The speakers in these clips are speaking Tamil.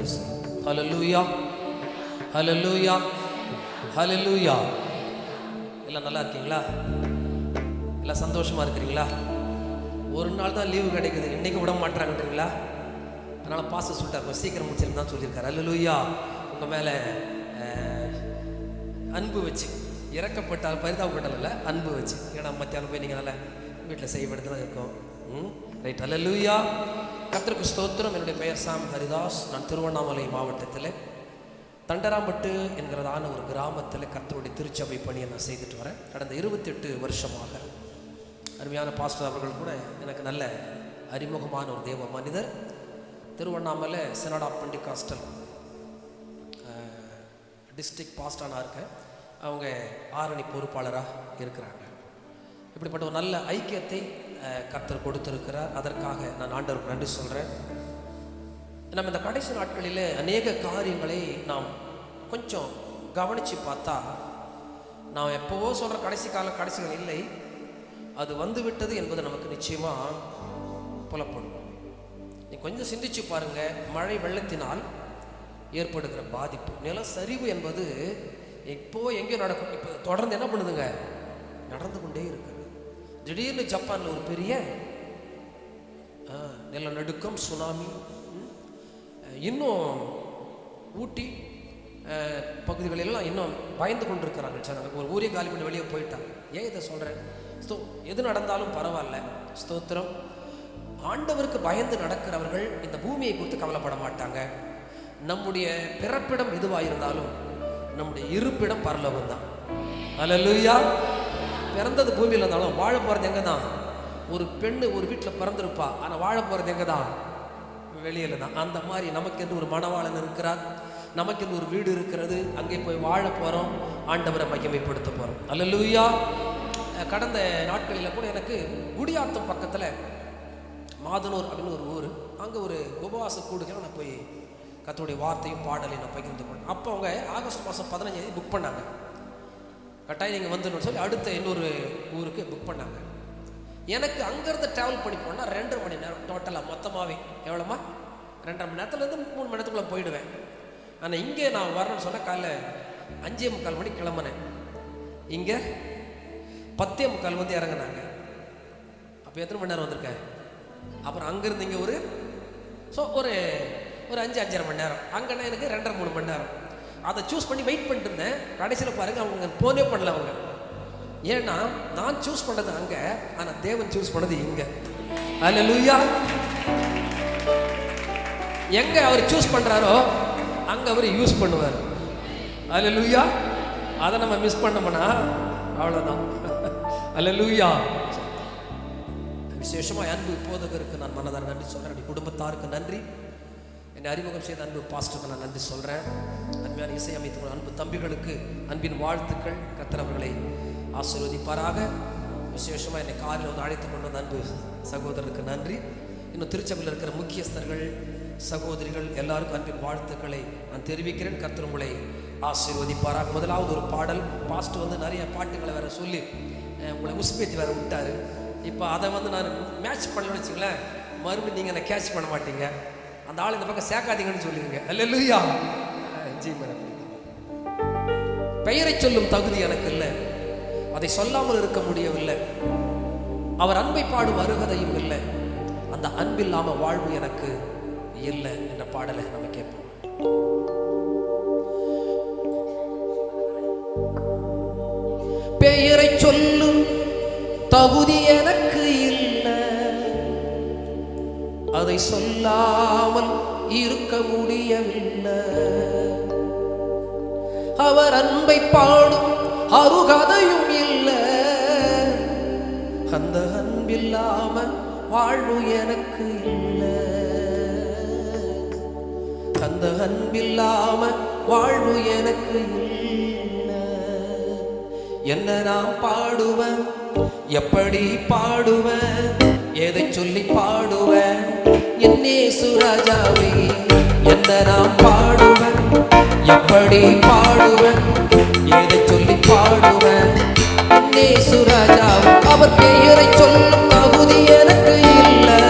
நன்றி சார். ஹல்லேலூயா, ஹல்லேலூயா, ஹல்லேலூயா. எல்லாம் நல்லா இருக்கீங்களா? எல்லாம் சந்தோஷமா இருக்கிறீங்களா? ஒரு நாள் தான் லீவு கிடைக்குது, இன்னைக்கு விட மாட்டாங்கன்றீங்களா? அதனால பாஸ்டர் சொல்லிட்டார், சீக்கிரம் முடிச்சிருந்தா சொல்லியிருக்காரு. ஹல்லேலூயா. உங்க மேல அன்பு வச்சு, இறக்கப்பட்டால் பரிதாபப்பட்டால் இல்லை, அன்பு வச்சு. ஏன்னா மத்தியானம் போய் நீங்கள் நல்லா வீட்டில் செய்யப்படுத்து தான் இருக்கோம். ரைட். ஹல்லேலூயா. கர்த்தருக்கு ஸ்தோத்திரம். என்னுடைய பெயர் சாம் ஹரிதாஸ். நான் திருவண்ணாமலை மாவட்டத்தில் தண்டராம்பட்டு என்கிறதான ஒரு கிராமத்தில் கர்த்தருடைய திருச்சபை பணியை நான் செய்துட்டு வரேன். கடந்த 28 வருஷமாக அருமையான பாஸ்டர் அவர்கள் கூட எனக்கு நல்ல அறிமுகமான ஒரு தேவ மனிதர். Tiruvannamalai senate of pentecostal district பாஸ்டராக இருக்கேன். அவங்க ஆரணி பொறுப்பாளராக இருக்கிறாங்க. இப்படிப்பட்ட ஒரு நல்ல ஐக்கியத்தை கர்த்தர் கொடுத்திருக்கிறார். அதற்காக நான் ஆண்டவருக்கு நன்றி சொல்கிறேன். நம்ம இந்த கடைசி நாட்களில் அநேக காரியங்களை நாம் கொஞ்சம் கவனித்து பார்த்தா, நான் எப்போவோ சொல்கிற கடைசிகள் இல்லை, அது வந்து விட்டது என்பது நமக்கு நிச்சயமாக புலப்படும். நீ கொஞ்சம் சிந்திச்சு பாருங்கள். மழை வெள்ளத்தினால் ஏற்படுகிற பாதிப்பு, நிலச்சரிவு என்பது இப்போ எங்கேயும் நடக்கும். இப்போ தொடர்ந்து என்ன பண்ணுதுங்க, நடந்து கொண்டே இருக்கிறது. திடீர்னு ஜப்பானில் ஒரு பெரிய நிலநடுக்கம், சுனாமி. இன்னும் ஊட்டி பகுதிகளெல்லாம் இன்னும் பயந்து கொண்டிருக்கிறாங்க. ஒரு ஊரே காலி பண்ணி வெளியே போயிட்டாங்க. ஏன் இதை சொல்கிறேன்? எது நடந்தாலும் பரவாயில்ல, ஸ்தோத்திரம். ஆண்டவருக்கு பயந்து நடக்கிறவர்கள் இந்த பூமியை குறித்து கவலைப்பட மாட்டாங்க. நம்முடைய பிறப்பிடம் எதுவாக இருந்தாலும் நம்முடைய இருப்பிடம் பரலோகம் தான். ஹல்லேலூயா. பிறந்தது பூமியில் இருந்தாலும் வாழ போகிறது எங்கே தான்? ஒரு பெண்ணு ஒரு வீட்டில் பிறந்திருப்பா, ஆனால் வாழ போகிறது எங்கே தான்? வெளியில் தான். அந்த மாதிரி நமக்கென்று ஒரு மணவாளன் இருக்கிறார், நமக்கென்று ஒரு வீடு இருக்கிறது. அங்கே போய் வாழ போகிறோம், ஆண்டவரை மகிமைப்படுத்த போகிறோம். ஹல்லேலூயா. கடந்த நாட்களில் கூட எனக்கு குடியாத்தம் பக்கத்தில் மாதனூர் அப்படின்னு ஒரு ஊர், அங்கே ஒரு உபவாச கூடுகள் நான் போய் கர்த்தருடைய வார்த்தையும் பாடலையும் நான் பகிர்ந்து கொண்டேன். அப்போ அவங்க ஆகஸ்ட் மாதம் 15 புக் பண்ணாங்க. கட்டாயம் நீங்கள் வந்துடணும்னு சொல்லி அடுத்த இன்னொரு ஊருக்கு புக் பண்ணாங்க. எனக்கு அங்கேருந்து ட்ராவல் பண்ணி போனால் 2.5 மணி நேரம் டோட்டலாக மொத்தமாகவே. எவ்வளோமா? 2.5 மணி நேரத்துலேருந்து 3 மணி நேரத்துக்குள்ளே போயிடுவேன். ஆனால் இங்கே நான் வரணும்னு சொன்னால் காலைல 5:45 மணிக்கு கிளம்புனேன். இங்கே 10:45 வந்து இறங்கினாங்க. அப்போ எத்தனை மணி நேரம் வந்திருக்கேன்? அப்புறம் அங்கேருந்து இங்கே ஒரு 5-5.5 மணி நேரம். அங்கன்னா எனக்கு 2.5-3 மணி நேரம். அதை சூஸ் பண்ணி வெயிட் பண்ணிட்டு இருந்தேன். கடைசியில் பாருங்கள், அவங்க போனே பண்ணல அவங்க. ஏன்னா நான் சூஸ் பண்ணது அங்கே, ஆனால் தேவன் சூஸ் பண்ணது இங்கே. ஹல்லேலூயா. எங்கே அவர் சூஸ் பண்ணுறாரோ அங்கே அவர் யூஸ் பண்ணுவார். ஹல்லேலூயா. அதை நம்ம மிஸ் பண்ணோம்னா அவ்வளோதான். ஹல்லேலூயா. விசேஷமாக அன்பு போதகருக்கு நான் மனதார நன்றி சொல்கிறேன். அப்படி குடும்பத்தாருக்கு நன்றி. என்னை அறிமுகம் செய்த அன்பு பாஸ்டருக்கு நான் நன்றி சொல்கிறேன். அன்பான இசை அமைத்த அன்பு தம்பிகளுக்கு அன்பின் வாழ்த்துக்கள். கர்த்தர் அவர்களை ஆசீர்வதிப்பாராக. விசேஷமாக என்னை காரில் வந்து அழைத்து கொண்டு வந்த அன்பு சகோதரருக்கு நன்றி. இன்னும் திருச்சபையில் இருக்கிற முக்கியஸ்தர்கள், சகோதரிகள் எல்லாருக்கும் அன்பின் வாழ்த்துக்களை நான் தெரிவிக்கிறேன். கர்த்தர் உங்களை ஆசீர்வதிப்பாராக. முதலாவது ஒரு பாடல். பாஸ்டர் வந்து நிறைய பாட்டுகளை வேற சொல்லி உங்களை உஸ்பேத்தி வேற விட்டார். இப்போ அதை வந்து நான் மேட்ச் பண்ணலன்னு வச்சுங்களேன், மறுபடியும் நீங்கள் என்னை கேட்ச் பண்ண மாட்டீங்க. அந்த ஆள் இந்த பக்கம் சேர்க்காதீங்கன்னு சொல்லிடுங்க. ஹல்லேலூயா. பெயரை சொல்லும் தகுதி எனக்கு இல்லை, அதை சொல்லாமல் இருக்க முடியவில்லை. அவர் அன்பை பாடும் அருகதையும் இல்லை, அந்த அன்பில்லாம வாழ்வு எனக்கு இல்லை என்ற பாடலை நம்ம கேட்போம். பெயரை சொல்லும் தகுதி எனக்கு இல்லை, அதை சொல்லாமல் இருக்க முடியவில்லை. அவர் அன்பை பாடும் அருகதையும் இல்லை, அந்த அன்பில்லாம வாழ்வு எனக்கு இல்லை, அந்த அன்பில்லாம வாழ்வு எனக்கு இல்லை. என்ன நான் பாடுவேன், எப்படி பாடுவேன், எதை சொல்லி பாடுவேன், என் இயேசு ராஜாவே. என்ன நான் பாடுவேன், எப்படி பாடுவேன், எதை சொல்லி பாடுவேன், என் இயேசு ராஜாவே. அவர் பெயரை சொல்லும் தகுதி எனக்கு இல்லை,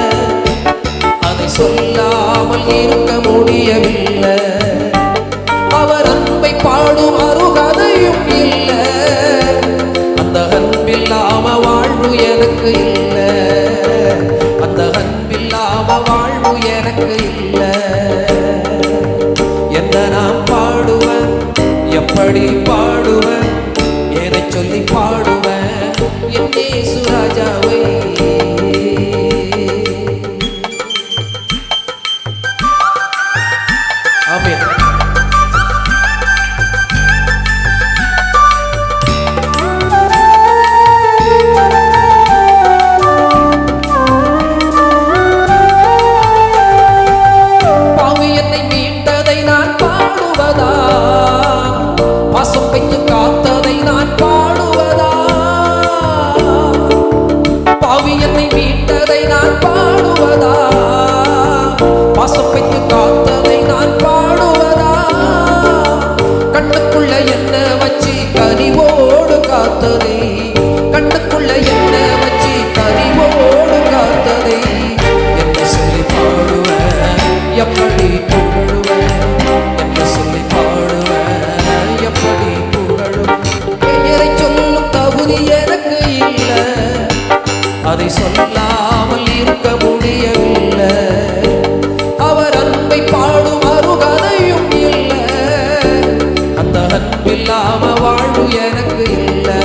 அதை சொல்லாமல் இருக்க முடியவில்லை. பாடும் அருகதையும் இல்லை. அந்த அன்பில்லாம வாழ்வு எனக்கு இல்லை. அந்த அன்பில்லாம வாழ்வு எனக்கு இல்லை. என்ன நான் பாடுவேன், எப்படி பாடுவேன், எதை சொல்லி பாடுவேன் என் இயேசு ராஜாவை. ஆமென். பாவி என்னை மீட்டதை நான் பாடுவதா, பாசம் வைத்து காத்ததை நான் பாடுவதா. பாவி என்னை மீட்டதை நான் பாடுவதா, பாசம் வைத்து காத்ததை நான் பாடுவதா. கண்ணுக்குள்ள என்ன வச்சு கனிவோடு காத்ததை, கண்ணுக்குள்ள என்ன வச்சு கனிவோடு காத்ததை என்ன சொல்லி பாடுவேன், எப்படி புகழுவேன், என்ன சொல்லி பாடுவேன், எப்படி புகழுவேன். பெயரை சொல்லும் தகுதி எனக்கு இல்லை, அதை சொல்லாமல் இருக்க முடியவில்லை. அவர் அன்பை பாடும் அருகதையும் இல்லை. அந்த அன்பில்லாம வாழ்வு எனக்கு இல்லை.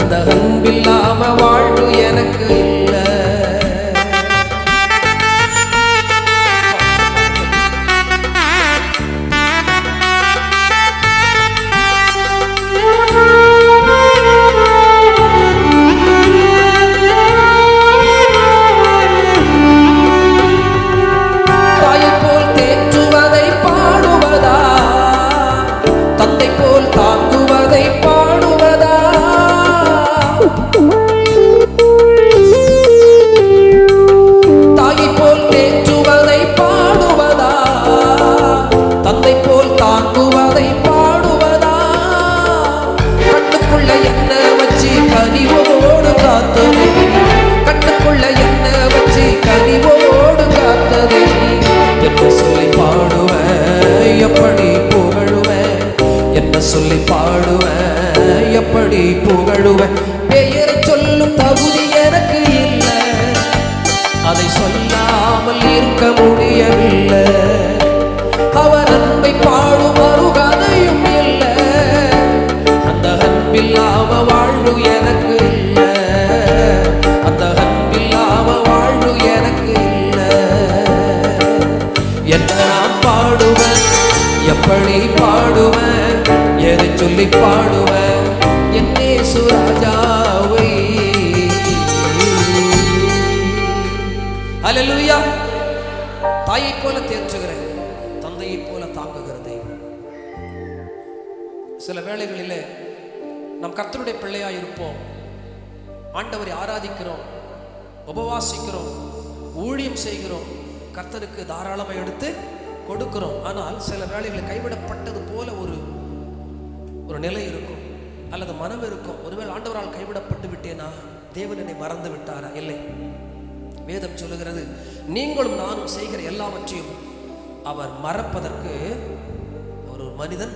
அந்த அன்பில்லாம வாழ்வு எனக்கு இல்லை. கண்ணுக்குள்ள என்ன வச்சு கனிவோடு காத்ததை என்ன சொல்லி பாடுவேன், எப்படி புகழுவேன், என்ன சொல்லி பாடுவேன், எப்படி புகழுவேன். பெயரை சொல்லும் தகுதி எனக்கு இல்லை, அதை சொல்லாமல் இருக்க முடியவில்லை. அவர் அன்பை பாடும் அருகதையும் இல்லை. அந்த அன்பில்லாம வாழ்வு எனக்கு இல்லை. அந்த அன்பில்லாம வாழ்வு எனக்கு இல்லை. என்ன நான் பாடுவேன், எப்படி பாடுவேன், எதை சொல்லி பாடுவேன் என் இயேசு ராஜாவை. அல்லேலூயா. தாயை போல தேற்றுகிறேன், தந்தையை போல தாங்குகிற தெய்வம். சில வேளைகளிலே நாம் கர்த்தருடைய பிள்ளையாய் இருப்போம், ஆண்டவரை ஆராதிக்கிறோம், உபவாசிக்கிறோம், ஊழியம் செய்கிறோம், கர்த்தருக்கு தாராளமாக எடுத்து கொடுக்கிறோம். ஆனால் சில வேளைகளில் கைவிடப்பட்டது போல ஒரு நிலை இருக்கும், அல்லது மனம் இருக்கும். ஒருவேளை ஆண்டவரால் கைவிடப்பட்டு விட்டேனா, தேவன் என்னை மறந்து விட்டாரா? இல்லை. வேதம் சொல்லுகிறது, நீங்களும் நானும் செய்கிற எல்லாவற்றையும் அவர் மறப்பதற்கு ஒரு மனிதன்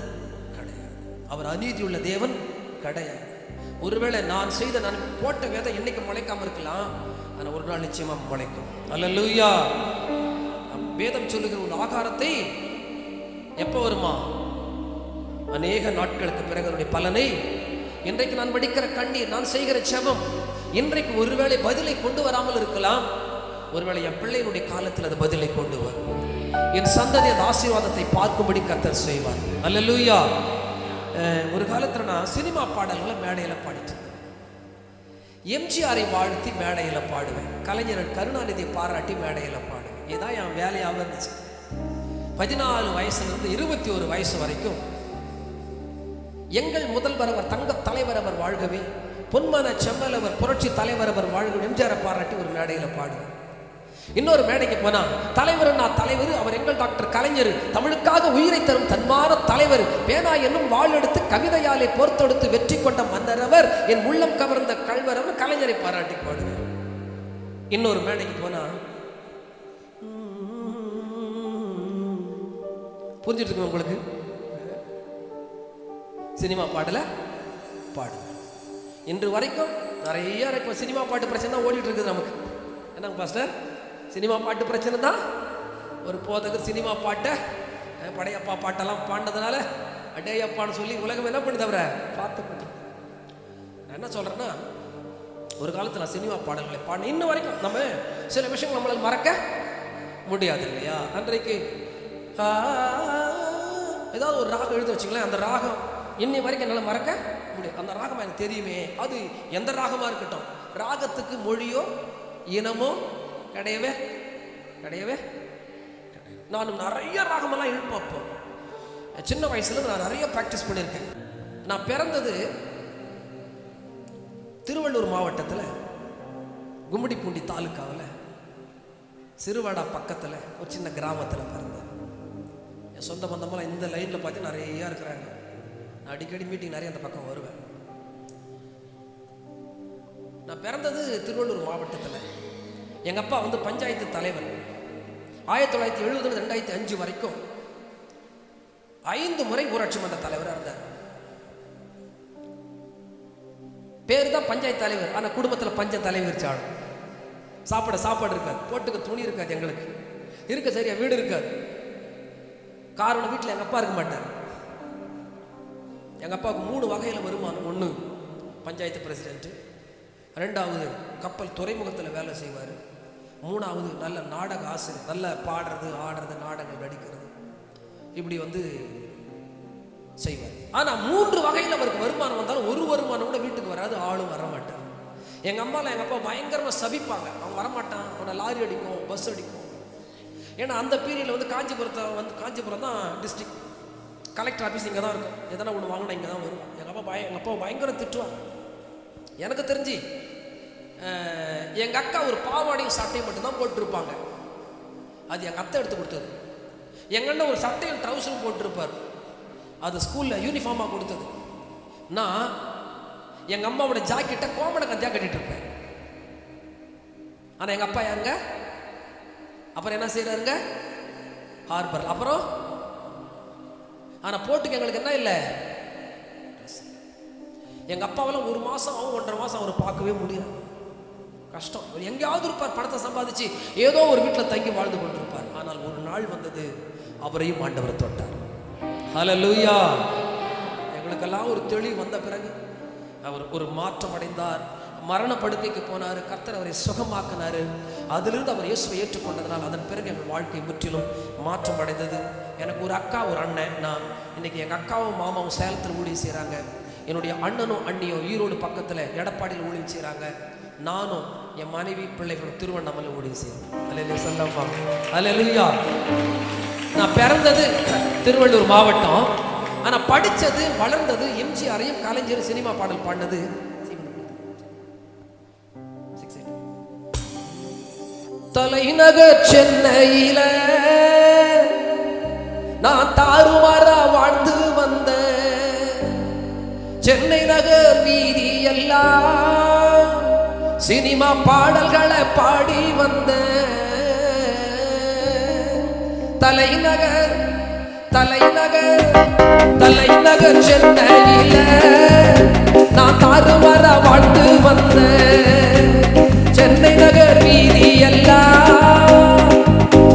கிடையாது. அவர் அநீதியுள்ள தேவன் கிடையாது. ஒருவேளை நான் போட்ட விதை இன்னைக்கு முளைக்காம இருக்கலாம், ஆனால் ஒரு நாள் நிச்சயமா முளைக்கும். அல்லேலூயா. வேதம் சொல்லுகிற ஒரு ஆகாரத்தை எப்போ வருமா? அநேக நாட்களுக்கு பிறகு அதனுடைய பலனை, இன்றைக்கு நான் வடிக்கிற கண்ணீர், நான் செய்கிற ஜெபம் இன்றைக்கு ஒருவேளை பதிலை கொண்டு வராமல் இருக்கலாம். ஒருவேளை என் பிள்ளையினுடைய காலத்தில் அது பதிலை கொண்டு வரும். என் சந்ததி அந்த ஆசீர்வாதத்தை பார்க்கும்படி கர்த்தர் செய்வார். அல்லேலூயா. ஒரு காலத்தில் நான் சினிமா பாடல்களை மேடையில் பாடிட்டு எம்ஜிஆரை வாழ்த்தி மேடையில் பாடுவேன், கலைஞர் கருணாநிதியை பாராட்டி மேடையில் பாடுவேன். இதுதான் என் வேலையாக இருந்துச்சு. 14 வயசுலேருந்து 21 வயசு வரைக்கும் எங்கள் முதல்வர் அவர், தங்க தலைவர் அவர் வாழ்கவே, பொன்மான செம்மல் அவர், புரட்சி தலைவர் அவர் வாழ்கவே எம்ஜிஆரை பாராட்டி ஒரு மேடையில் பாடுவேன். இன்னொரு மேடைக்கு போனா, தலைவர் நான் தலைவர், அவர் எங்கள் டாக்டர் கலைஞர், தமிழுக்காக உயிரை தரும் தன்மான தலைவர், பேனா என்னும் வாழ் எடுத்து கவிதையாலே போர்த்தெடுத்து வெற்றி கொண்ட மன்னர் அவர், என் உள்ளம் கவர்ந்த கல்வர் அவர், கலைஞரை பாராட்டி பாடுவேன். இன்னொரு மேடைக்கு போனா, புரிஞ்சுட்டு இருக்கு உங்களுக்கு? சினிமா பாடல பாடு. இன்று வரைக்கும் நிறைய இப்போ சினிமா பாட்டு பிரச்சனை தான் ஓடிட்டு இருக்குது நமக்கு. என்னங்க பாஸ்டர், சினிமா பாட்டு பிரச்சனை தான். ஒரு போதகர் சினிமா பாட்டை படையப்பா பாட்டெல்லாம் பாடினதுனால அடையப்பான்னு சொல்லி உலகம் என்ன பண்ணி தவிர பார்த்து பண்ணி. நான் என்ன சொல்கிறேன்னா, ஒரு காலத்தில் நான் சினிமா பாடல்களை பாடினேன். இன்னும் வரைக்கும் நம்ம சில விஷயங்கள் நம்மளால் மறக்க முடியாது இல்லையா? அன்றைக்கு ஏதாவது ஒரு ராகம் எழுதி வச்சுங்களேன், அந்த ராகம் இன்னி வரைக்கும் என்னால் மறக்க முடியாது. அந்த ராகம் எனக்கு தெரியுமே, அது எந்த ராகமாக இருக்கட்டும், ராகத்துக்கு மொழியோ இனமோ கிடையவே கிடையவே. நான் நிறைய ராகமெல்லாம் எழுப்பப்போ சின்ன வயசுல நான் நிறைய ப்ராக்டிஸ் பண்ணியிருக்கேன். நான் பிறந்தது திருவள்ளூர் மாவட்டத்தில் கும்மிடிப்பூண்டி தாலுக்காவில் சிறுவாடா பக்கத்தில் ஒரு சின்ன கிராமத்தில் பிறந்தேன். என் சொந்த பந்தமெல்லாம் இந்த லைனில் பார்த்து நிறையா இருக்கிறாங்க. நான் அடிக்கடி மீட்டிங் நிறைய அந்த பக்கம் வருவேன். நான் பிறந்தது திருவள்ளூர் மாவட்டத்தில். எங்கள் அப்பா வந்து பஞ்சாயத்து தலைவர். 1970 2005 வரைக்கும் 5 முறை ஊராட்சி மன்ற தலைவராக இருந்தார். பேர் தான் பஞ்சாயத்து தலைவர், ஆனால் குடும்பத்தில் பஞ்ச தலைவர் சாடும். சாப்பாடு இருக்காது, போட்டுக்க துணி இருக்காது, எங்களுக்கு இருக்க சரியா வீடு இருக்காது. காரணம், வீட்டில் எங்கள் அப்பா இருக்க மாட்டார். எங்கள் அப்பாவுக்கு 3 வகையில் வருமானம். 1 பஞ்சாயத்து பிரசிடென்ட்டு, 2வது கப்பல் துறைமுகத்தில் வேலை செய்வார், 3வது நல்ல நாடக ஆசிரியர், நல்ல பாடுறது ஆடுறது நாடகங்கள் நடிக்கிறது, இப்படி வந்து செய்வார். ஆனால் 3 வகையில் அவருக்கு வருமானம் வந்தாலும் ஒரு வருமானம் கூட வீட்டுக்கு வராது, ஆளும் வரமாட்டார். எங்கள் அம்மாவில் எங்கள் அப்பா பயங்கரமாக சபிப்பாங்க, அவன் வரமாட்டான், அவனை லாரி அடிக்கும், பஸ் அடிக்கும். ஏன்னா அந்த பீரியடில் வந்து காஞ்சிபுரம் தான் டிஸ்ட்ரிக்ட் கலெக்டர் ஆஃபீஸ் இங்கே தான் இருக்கும். எதனா ஒன்று வாங்கினா இங்கே தான் வருவோம். எங்கள் அப்பா பயங்கரம் திட்டுவாங்க. எனக்கு தெரிஞ்சு எங்கள் அக்கா ஒரு பாவாடையும் சட்டையும் மட்டும்தான் போட்டிருப்பாங்க. அது எங்கள் அத்தை எடுத்து கொடுத்தது. எங்கள் அண்ணன் ஒரு சட்டையும் ட்ரௌசரும் போட்டிருப்பார். அது ஸ்கூலில் யூனிஃபார்மாக கொடுத்தது. நான் எங்கள் அம்மாவோட ஜாக்கெட்டை கோமண கத்தியாக கட்டிட்டு இருப்பேன். ஆனால் எங்கள் அப்பா யாருங்க? அப்புறம் என்ன செய்யறாருங்க? ஹார்பர். அப்புறம் ஆனால் போட்டுக்கு எங்களுக்கு என்ன இல்லை. எங்கள் அப்பாவெல்லாம் 1 மாதம் 1.5 மாதம் அவர் பார்க்கவே முடியாது. கஷ்டம். எங்கேயாவது இருப்பார், பணத்தை சம்பாதிச்சு ஏதோ ஒரு வீட்டில் தங்கி வாழ்ந்து கொண்டிருப்பார். ஆனால் ஒரு நாள் வந்தது, அவரையும் ஆண்டவர் தொட்டார். ஹல்லேலூயா. எங்களுக்கெல்லாம் ஒரு தெளிவு வந்த பிறகு அவர் ஒரு மாற்றம் அடைந்தார். மரணப்படுக்கைக்கு போனார், கர்த்தர் அவரை சுகமாக்கினார். அதிலிருந்து அவர் இயேசுவை ஏற்றுக்கொண்டதனால் அதன் பிறகு எங்கள் வாழ்க்கை முற்றிலும் மாற்றம் அடைந்தது. எனக்கு ஒரு அக்கா ஒரு அண்ணன். நான் இன்னைக்கு எங்கள் அக்காவும் மாமாவும் சேலத்தில் ஊழியம் செய்கிறாங்க. என்னுடைய அண்ணனும் அண்ணியும் ஈரோடு பக்கத்தில் எடப்பாடியில் ஊழியம் செய்கிறாங்க. நானும் என் மனைவி பிள்ளைகளும் திருவண்ணாமலை ஊழியம் செய்கிறோம். அல்லேலூயா சொல்லம்மா, அல்லேலூயா. நான் பிறந்தது திருவள்ளூர் மாவட்டம், ஆனால் படித்தது வளர்ந்தது எம்ஜிஆரையும் கலைஞரும் சினிமா பாடல் பாடினது தலைநகர் சென்னையில. நான் தாறுமாறா வாழ்ந்து வந்த சென்னை நகர் வீதி எல்லாம் சினிமா பாடல்களை பாடி வந்த தலைநகர் சென்னையில. நான் தாறுமாறா வாழ்ந்து வந்த சென்னை நகர் வீதி எல்லாம்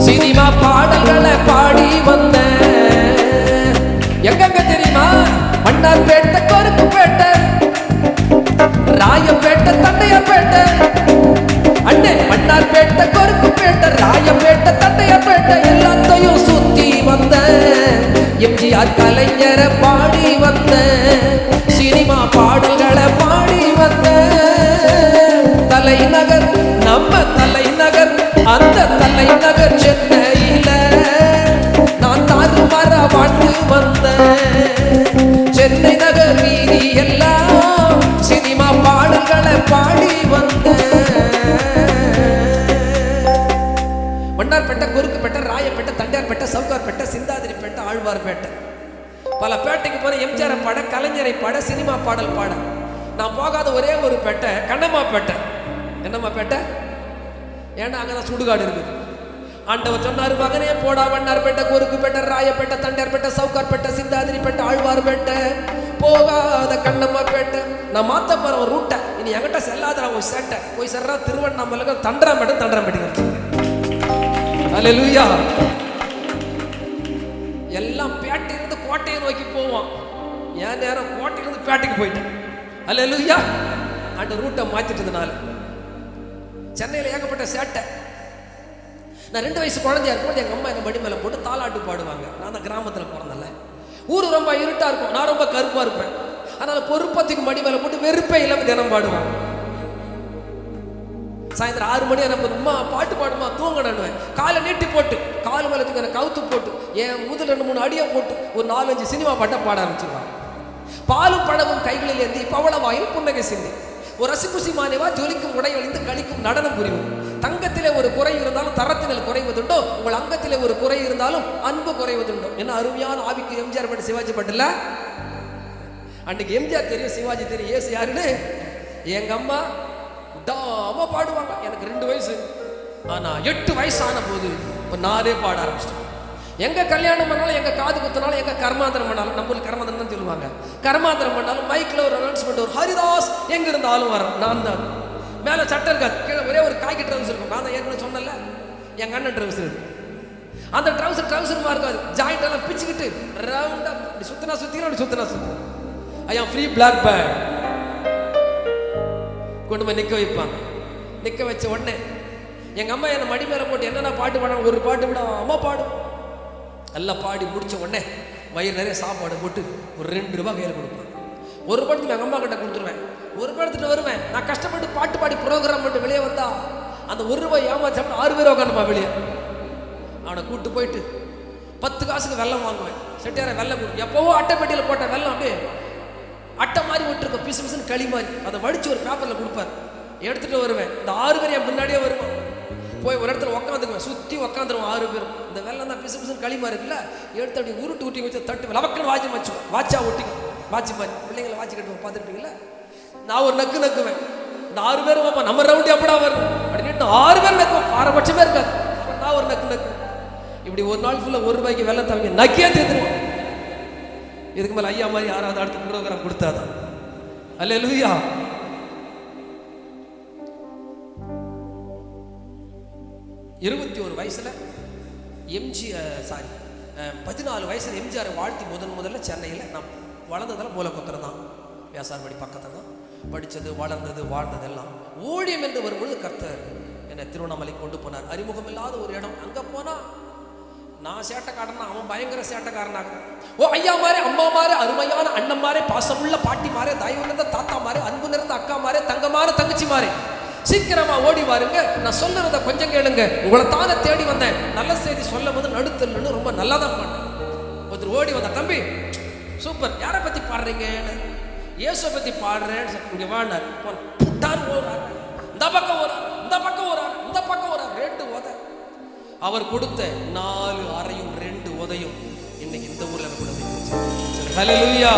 சினிமா பாடல்களை பாடி வந்த. எங்கெங்க தெரியுமா? மன்னார்பேட்டை, கொருக்குப்பேட்டை, ராயப்பேட்டை, தண்டையார்பேட்டை. அண்ணே மன்னார்பேட்டை, கொருக்குப்பேட்டை, ராயப்பேட்டை, தண்டையார்பேட்டை எல்லாத்தையும் சுத்தி வந்த எம்ஜிஆர் கலைஞரை பாடி வந்த சினிமா பாடல்களை பாடி வந்த தலைநகர், நம்ம தலைநகர், அந்த தலைநகர் சென்னையில. நான் தாறுமாறா வாழ்ந்து வந்த சென்னை நகர் வீதி எல்லாம் சினிமா பாடல்களை பாடி வந்த. மன்னார்பேட்டை, குறுக்குப்பேட்டை, ராயப்பேட்டை, தண்டையார்பேட்டை, சவுகார்பேட்டை, சிந்தாதிரிப்பேட்டை, ஆழ்வார்பேட்டை, பல பேட்டைக்கு போன எம்ஜிஆரை பாட, கலைஞரை பாட, சினிமா பாடல் பாட. நான் போகாத ஒரே ஒரு பேட்டை கண்ணம்மாப்பேட்டை. என்னம்மாப்பேட்டை? ஏன்னா அங்கதான் சுடுகாடு இருக்குது. ஆண்டவர் சொன்னாரு, மகனே போடா மன்னார்பேட்டை, குறுக்குப்பேட்டை, ராயப்பேட்டை, தண்டையார்பேட்டை, சவுகார்பேட்டை, சிந்தாதிரிப்பேட்டை, ஆழ்வார்பேட்டை போகாத கண்ணம்மா பேட்டை, நான் மாத்த போற ஒரு ரூட்டை, இனி என்கிட்ட செல்லாத ஒரு சேட்டை போய் சேர்றா திருவண்ணாமலை தண்டராம்பேட்டை. அல்லேலூயா. எல்லாம் பேட்டையிலிருந்து கோட்டையை நோக்கி போவான். என் நேரம் கோட்டையிலிருந்து பேட்டைக்கு போயிட்டேன். அல்லேலூயா. அந்த ரூட்டை மாத்திட்டதுனால சென்னையில் ஏகப்பட்ட சேட்டை. நான் 2 வயசு குழந்தையா இருக்கும்போது எங்க அம்மா எங்க மடி மேல போட்டு தாலாட்டு பாடுவாங்க. நான் தான் கிராமத்தில் பிறந்தல. ஊரு ரொம்ப இருட்டா இருக்கும், நான் ரொம்ப கருப்பா இருப்பேன். அதனால பொறுப்பத்துக்கு மடி மேல போட்டு வெறுப்பே இல்லாம தினம் பாடுவாங்க. சாயந்தரம் 6 மணி என்ன அம்மா பாட்டு பாடுமா தூங்கணுவேன். காலை நீட்டி போட்டு கால் மேலத்துக்கு எனக்கு கவுத்து போட்டு என் முதல் 2-3 அடியை போட்டு ஒரு 4-5 சினிமா பாட்டை பாட ஆரம்பிச்சிருவாங்க. பாலும் பழமும் கைகளில் ஏந்தி பவளவாயில் புன்னகை சிந்தி ஒரு ரசிகுசி மாநிவா ஜொலிக்கும் உடை அழிந்து கழிக்கும் நடனம் புரிவும். தங்கத்திலே ஒரு குறை இருந்தாலும் தரத்தினில் குறைவதுண்டோ, உங்கள் அங்கத்திலே ஒரு குறை இருந்தாலும் அன்பு குறைவதுண்டோ. என்ன அருமையான ஆவிக்கு எம்ஜிஆர் பாட்டு, சிவாஜி பாட்டுல. அன்னைக்கு எம்ஜிஆர் தெரியும், சிவாஜி தெரியும், ஏசு யாருன்னு எங்க அம்மா விடாம பாடுவாங்க. எனக்கு 2 வயசு. ஆனா 8 வயசு ஆன போது இப்ப நானே பாட ஆரம்பிச்சிட்டேன். எங்க கல்யாணம் பண்ணாலும், எங்க காது குத்தினாலும், எங்க கர்மாந்திரம் பண்ணாலும், நம்மளுக்கு கர்மாந்திரம் தான் சொல்லுவாங்க, கர்மாந்திரம் பண்ணாலும் மைக்கில் ஒரு அனௌன்ஸ்மெண்ட், ஒரு ஹரிதாஸ் எங்க இருந்தாலும் வர நான் தான். மேல சட்டை இருக்காது, கீழே ஒரே ஒரு காய்கறி ட்ரவுசர் இருக்கும். நான் தான் ஏற்கனவே சொன்னல, எங்க அண்ணன் ட்ரவுசர். அந்த ட்ரவுசர் இருக்காது, ஜாயிண்ட் எல்லாம் பிச்சுக்கிட்டு ரவுண்டா சுத்தினா சுத்தி ஐ ஆம் ஃப்ரீ பிளாக் பேர்ட் கொண்டு போய் நிக்க வைப்பாங்க. நிக்க வச்ச உடனே எங்க அம்மா என்ன மடி மேல போட்டு என்னென்ன பாட்டு பாடாங்க, ஒரு பாட்டு விட அம்மா பாடு நல்லா பாடி முடிச்ச உடனே வயிறு நிறைய சாப்பாடு போட்டு ஒரு 2 ரூபாய் கையில் கொடுப்பாங்க. ஒரு படத்துக்கு எங்கள் அம்மா கிட்ட கொடுத்துருவேன், ஒரு படத்துட்டு வருவேன். நான் கஷ்டப்பட்டு பாட்டு பாடி ப்ரோக்ராம் பண்ணிட்டு வெளியே வந்தா அந்த 1 ரூபாய் ஏமாச்சாப்பிட்டு 6 பேர் உட்காந்துப்பா வெளியே. அவனை கூப்பிட்டு போயிட்டு 10 காசுக்கு வெல்லம் வாங்குவேன். செட்டியார வெல்லம் கொடு, எப்போவோ அட்டை பெட்டியில் போட்ட வெல்லம் அப்படியே அட்டை மாதிரி விட்டுருக்கோம், பிசு பிசுன்னு களி மாதிரி. அதை வடிச்சு ஒரு பேப்பரில் கொடுப்பார், எடுத்துகிட்டு வருவேன். இந்த 6 பேர் என் முன்னாடியே வருவான். போய் ஒரு இடத்துல உட்காந்துக்குவேன், சுற்றி உட்காந்துருவோம் 6 பேரும். இந்த வெள்ளம் தான் பிசு பிசுன்னு களிமா இருக்குல்ல, எடுத்து அப்படி உருட்டி வச்சு தட்டு லவக்கல் வாட்சி வச்சுவோம். வாட்சா ஒட்டிக்கும், வாட்சி மாதிரி பிள்ளைங்களை வாட்சி கட்டுவோம், பார்த்துருப்பீங்களா? நான் ஒரு நக்குவேன். இந்த 6 பேரும் பார்ப்போம், நம்ம ரவுண்டு எப்படா வரும் அப்படின்னு 6 பேர் நக்குவோம், பாரபட்சமே இருக்காது. நான் ஒரு நக்கு இப்படி ஒரு நாள் ஃபுல்லாக 1 ரூபாய்க்கு வெள்ளம் தவிங்க நக்கியே தீர்த்துருவோம். இதுக்கு மேலே ஐயா மாதிரி யாராவது அடுத்த ப்ரோக்ராம் கொடுத்தாதான். அல்லேலூயா. இருபத்தி 1 வயசுல 14 வயசுல எம்ஜிஆரை வாழ்த்தி முதல்ல சென்னையில் நான் வளர்ந்ததெல்லாம் மூலக்கொத்தரம் தான், வியாசார்படி பக்கத்தில் தான் படித்தது, வளர்ந்தது, வாழ்ந்தது எல்லாம். ஊழியம் என்று வரும்பொழுது கர்த்தர் என்னை திருவண்ணாமலை கொண்டு போனார். அறிமுகம் இல்லாத ஒரு இடம். அங்கே போனால் நான் சேட்டைக்காரனா, அவன் பயங்கர சேட்டைக்காரனாக. ஓ ஐயா மாரே, அம்மா மாரே, அருமையான அண்ணன் மாரே, பாசமுள்ள பாட்டி மாரே, தயவு நிறைந்த தாத்தா மாரே, அன்பு நிறைந்த அக்கா மாரே, தங்கமான தங்கச்சி மாரே, சீக்கிரமா ஓடி வாருங்க, நான் சொல்லுறத கொஞ்சம் கேளுங்க, உங்களை தானே தேடி வந்தேன், நல்ல செய்தி சொல்லும் போது நடுத்தல்னு ரொம்ப நல்லா தான் பண்ணேன். ஒருத்தர் ஓடி வந்தா, தம்பி சூப்பர், யாரை பத்தி பாடுறீங்கன்னு, இயேசுவை பத்தி பாடுறேன்னு. இங்க வாழ்னார், ஓடுறாரு, இந்த பக்கம் ஓடுறாரு, இந்த பக்கம் ஓடுறாரு, இந்த பக்கம் ஓடுறாரு, 2 உதை. அவர் கொடுத்த 4 அறையும் 2 உதையும் இன்னைக்கு இந்த ஊர்ல கூட. ஹல்லேலூயா.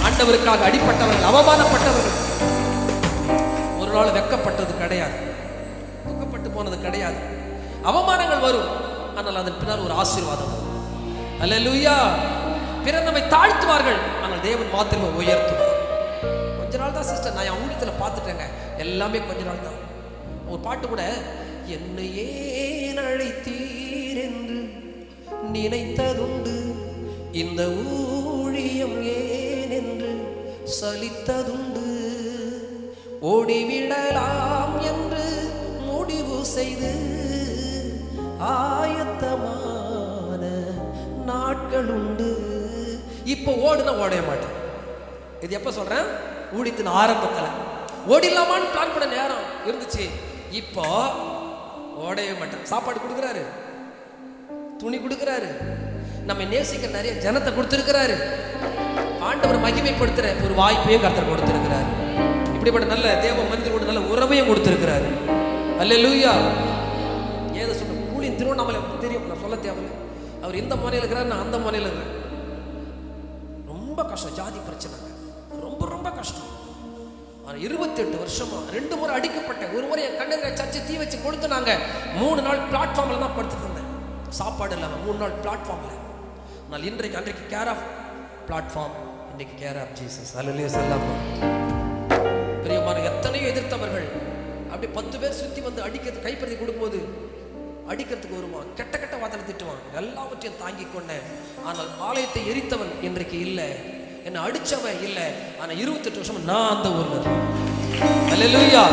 ஆண்டவருக்காக அடிப்பட்டவர்கள், அவமானப்பட்டவர்கள் ஒரு நாள் வெக்கப்பட்டது கிடையாது, துக்கப்பட்டு போனது கிடையாது. அவமானங்கள் வரும், ஆனால் அதன் பின்னால் ஒரு ஆசீர்வாதம் வரும். ஹல்லேலூயா. பிறர் நம்மை தாழ்த்துவார்கள், ஆனால் தேவன் மாத்திரமே உயர்த்துவார். கொஞ்ச நாள் தான் சிஸ்டர், நான் என் ஊழியத்தில் பார்த்துட்டேங்க, எல்லாமே கொஞ்ச நாள் தான். ஒரு பாட்டு கூட, என்னை ஏன் அழைத்தீர் என்று நினைத்ததுண்டு, இந்த ஊழியம் ஏன் என்று சலித்ததுண்டு, ஓடிவிடலாம் என்று முடிவு செய்து ஆயத்தமான நாட்கள் உண்டு. இப்போ ஓடுனா ஓடவே மாட்டேன். இது எப்ப சொல்றேன்? ஊழியத்தின் ஆரம்பத்தில் ஓடிடலாமான்னு பிளான் பண்ண நேரம் இருந்துச்சு. இப்போ ஓடவே மாட்டேன். சாப்பாடு கொடுக்குறாரு, துணி கொடுக்குறாரு, நம்ம நேசிக்க நிறைய ஜனத்தை கொடுத்துருக்கிறாரு, ஆண்டவர் மகிமைப்படுத்துற ஒரு வாய்ப்பையும் கர்த்தர் கொடுத்திருக்கிறார். இப்படிப்பட்ட நல்ல தேவ மனிதரோட நல்ல உறவையும் கொடுத்திருக்கிறாரு. அல்லேலூயா. ஏதோ சொல்ற கூலியின் திருவண்ணாமலை தெரியும், நான் சொல்ல தேவையில்லை. அவர் இந்த முனையில் இருக்கிறார், நான் அந்த முனையில் இருக்கிறேன். ரொம்ப கஷ்டம், ஜாதி பிரச்சனை ரொம்ப ரொம்ப கஷ்டம். 28 வருஷமா 2 முறை அடிக்கப்பட்டேன். ஒரு முறை என் கண்ணெதிரை சர்ச்சை தீ வச்சு கொடுத்து நாங்க 3 நாள் பிளாட்ஃபார்ம்ல தான் படுத்துட்டு இருந்தேன், சாப்பாடு இல்லாம 3 நாள் பிளாட்ஃபார்ம்ல. ஆனால் அன்றைக்கு கேர் ஆஃப் பிளாட்ஃபார்ம் இன்னைக்கு கேர் ஆஃப் ஜீசஸ். அல்லேலூயா சொல்லாமா? பிரியமான, எத்தனையோ எதிர்த்தவர்கள் அப்படி 10 பேர் சுத்தி வந்து அடிக்கிறது, கைப்பற்றி கொடுக்கும்போது அடிக்கிறதுக்கு வருவான், கெட்ட கெட்ட வார்த்தை திட்டுவான். எல்லாவற்றையும் தாங்கி கொண்டேன். ஆனால் ஆலயத்தை எரித்தவன் இன்றைக்கு இல்லை, என்னை அடிச்சவன் இல்லை. ஆனா 28 வருஷம் நான் அந்த ஊர்ல இருக்கேன். அல்லேலூயா.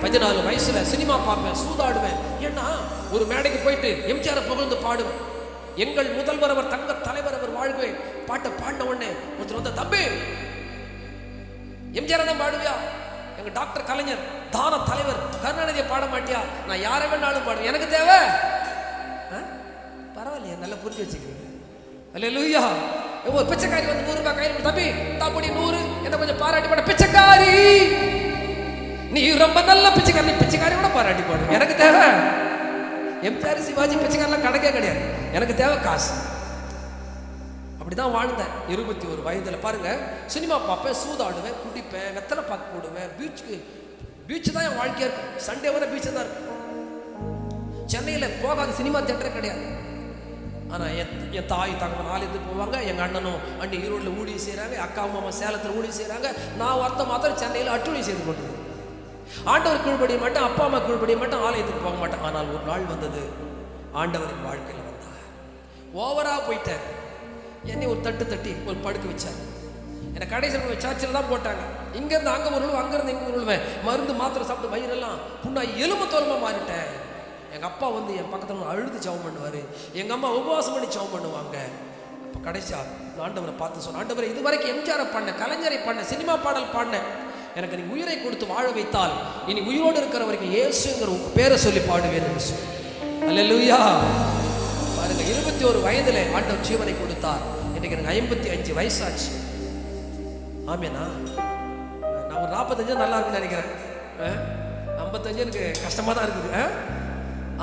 14 வயசுல சினிமா பார்ப்பேன், சூதாடுவேன். ஏன்னா ஒரு மேடைக்கு போயிட்டு எம்ஜிஆர் புகழ்ந்து பாடுவேன். எங்கள் முதல்வர் அவர், தங்க தலைவர் அவர் வாழ்வே பாட்டை பாடின உடனே ஒருத்தர் வந்த, தம்பி எம்ஜிஆர் தான் பாடுவியா? எங்க டாக்டர் கலைஞர், தான தலைவர் கருணாநிதியை பாட மாட்டியா? நான் யாரை வேணாலும் பாடுவேன், எனக்கு தேவை. பரவாயில்லையா, நல்லா புரிஞ்சு வச்சுக்கிறீங்க. அல்லேலூயா. ஒரு பிச்சைக்காரி வந்து 100 ரூபாய் கையில், தம்பி தாப்படி 100 என்ன கொஞ்சம் பாராட்டி பாட. பிச்சைக்காரி, நீ ரொம்ப நல்ல பிச்சைக்காரி, பிச்சைக்காரியோட பாராட்டி பாடு, எனக்கு தேவை. எம்ஜிஆர் சிவாஜி பிச்சைக்காரெல்லாம் கணக்கே கிடையாது, எனக்கு தேவை காசு. அப்படிதான் வாழ்ந்தேன் 21 வயதுல. பாருங்க, சினிமா பார்ப்பேன், சூதாடுவேன், குடிப்பேன், வெத்தலை பாக்கு போடுவேன். பீச் தான் என் வாழ்க்கையா இருக்கும். சண்டே வர பீச் தான் இருக்கும். சென்னையில் போகாத சினிமா தியேட்டரே கிடையாது. ஆனால் என் தாய் தகவல் ஆலயத்துக்கு போவாங்க, எங்கள் அண்ணனும் அண்ணி ஈரோட்டில் ஊழியம் செய்கிறாங்க, அக்கா மாமா சேலத்தில் ஊழியம் செய்கிறாங்க. நான் ஒருத்த மாத்திரம் சென்னையில் அட்டுழியம் செய்து கொண்டிருந்தேன். ஆண்டவர் கீழ்படிய மாட்டேன், அப்பா அம்மா கீழ்படிய மாட்டேன், ஆலயத்துக்கு போக மாட்டேன். ஆனால் ஒரு நாள் வந்தது, ஆண்டவரின் வாழ்க்கையில் வந்தார். ஓவராக போயிட்டேன். என்னை ஒரு தட்டு தட்டி ஒரு படுக்க வச்சார். என்னை கடைசியில் சர்ச்சில் தான் போட்டாங்க. இங்கேருந்து அங்கே உருளுவேன், அங்கேருந்து இங்கே உருளுவேன். மருந்து மாத்திரை சாப்பிட்டு வயிறெல்லாம் புண்ணாகி எலும்பு தோலமாக மாறிட்டேன். எங்கள் அப்பா வந்து என் பக்கத்தில் அழுது ஜெபம் பண்ணுவார், எங்கள் அம்மா உபவாசம் பண்ணி ஜெபம் பண்ணுவாங்க. அப்போ கடைசியா ஆண்டவரை பார்த்து சொன்னேன், ஆண்டவரை இது வரைக்கும் எம்ஜிஆரை பாடினேன், கலைஞரை பாடினேன், சினிமா பாடல் பாடினேன். எனக்கு நீ உயிரை கொடுத்து வாழ வைத்தால் இனி உயிரோடு இருக்கிற வரைக்கும் இயேசுங்கிற பேரை சொல்லி பாடுவேன் என்று சொன்னேன். அல்லேலூயா. பாருங்க, 21 வயதுல ஆண்டவர் ஜீவனை கொடுத்தார். இன்னைக்கு எனக்கு 55 வயசாச்சு. ஆமேனா? நான் ஒரு 45 நல்லா இருக்குன்னு நினைக்கிறேன். 55 எனக்கு கஷ்டமா தான் இருக்குது.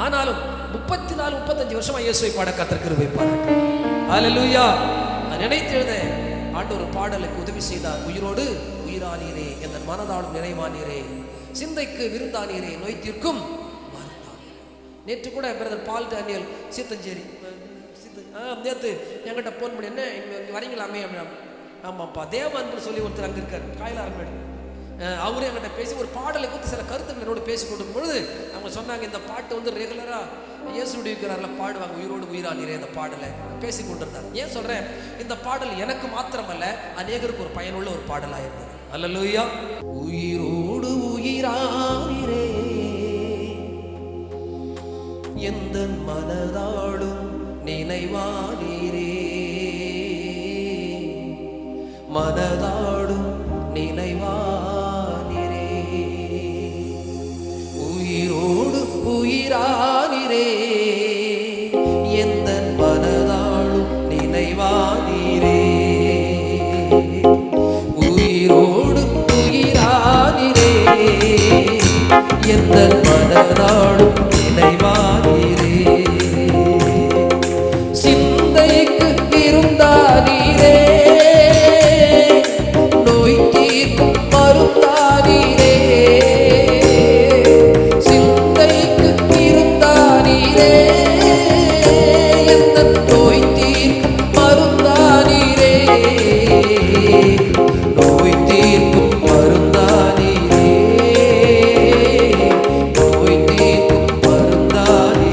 ஆனாலும் 34-35 வருஷமா இயேசுவை பாட கர்த்தர் கிருபை பாராட்டு. அல்லேலூயா. நான் நினைத்து எழுத ஆண்டவர் பாடலுக்கு உதவி செய்தார். உயிரோடு உயிரானீரே, என் மனதாலும் நிறைவானீரே, சிந்தைக்கு விருந்தானீரே, நோய் தீர்க்கும் மருந்தானீரே. நேற்று கூட பிரதர் பால் டேனியல் சீத்தஞ்சேரி நேற்று என்கிட்ட ஃபோன் பண்ணி, என்ன இங்கே வரீங்களாமே அப்படின்னா. ஆமாப்பா, தேவான்பு சொல்லி ஒருத்தர் அங்கே இருக்கார், காயலாரமேடு. அவரே என்கிட்ட பேசி ஒரு பாடலை குறித்து சில கருத்துக்கள் என்னோட பேசி கொடுக்கும் பொழுது அவங்க சொன்னாங்க, இந்த பாட்டு வந்து ரெகுலராக இயேசுடைய இருக்கிறார்ல பாடுவாங்க, உயிரோடு உயிரானீரே. அந்த பாடலை பேசி கொண்டிருந்தாங்க. ஏன் சொல்கிறேன், இந்த பாடல் எனக்கு மாத்திரமல்ல, அநேகருக்கு ஒரு பயனுள்ள ஒரு பாடலாக இருந்தது. அல்லேலூயா. உயிரோடு உயிரானீரே, எந்த மனதாடும் நினைவானீரே, மனதாடும் நினைவானீரே, உயிரோடு உயிரானீரே, எந்த மனதாடும் நினைவானீரே, உயிரோடு உயிரானீரே, எந்த மனதாடும் நினைவானீரே, சிந்தைக்கு இருந்தானீரே, நோய் தீர்க்கும் மருந்தானீரே, சிந்தைக்கு இருந்தானீரே, எந்த நோய் தீர்க்கும் மருந்தானீரே, நோய் தீர்க்கும் மருந்தானீரே, நோய் தீர்க்கும் மருந்தானீரே.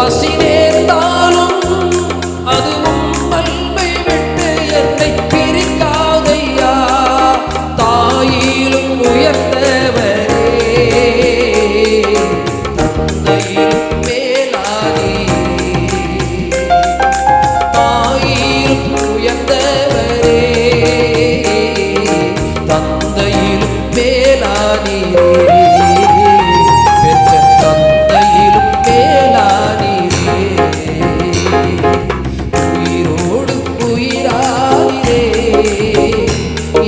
பசி நேர்ந்தாலும் அதுவும் மல்மை விட்டு என்னை பிரிக்காதையா. தாயிலும் உயர்ந்தவரே, தந்தையிலும் மேலானே. தாயிலும் உயர்ந்தவரே, தந்தையிலும் மேலானே.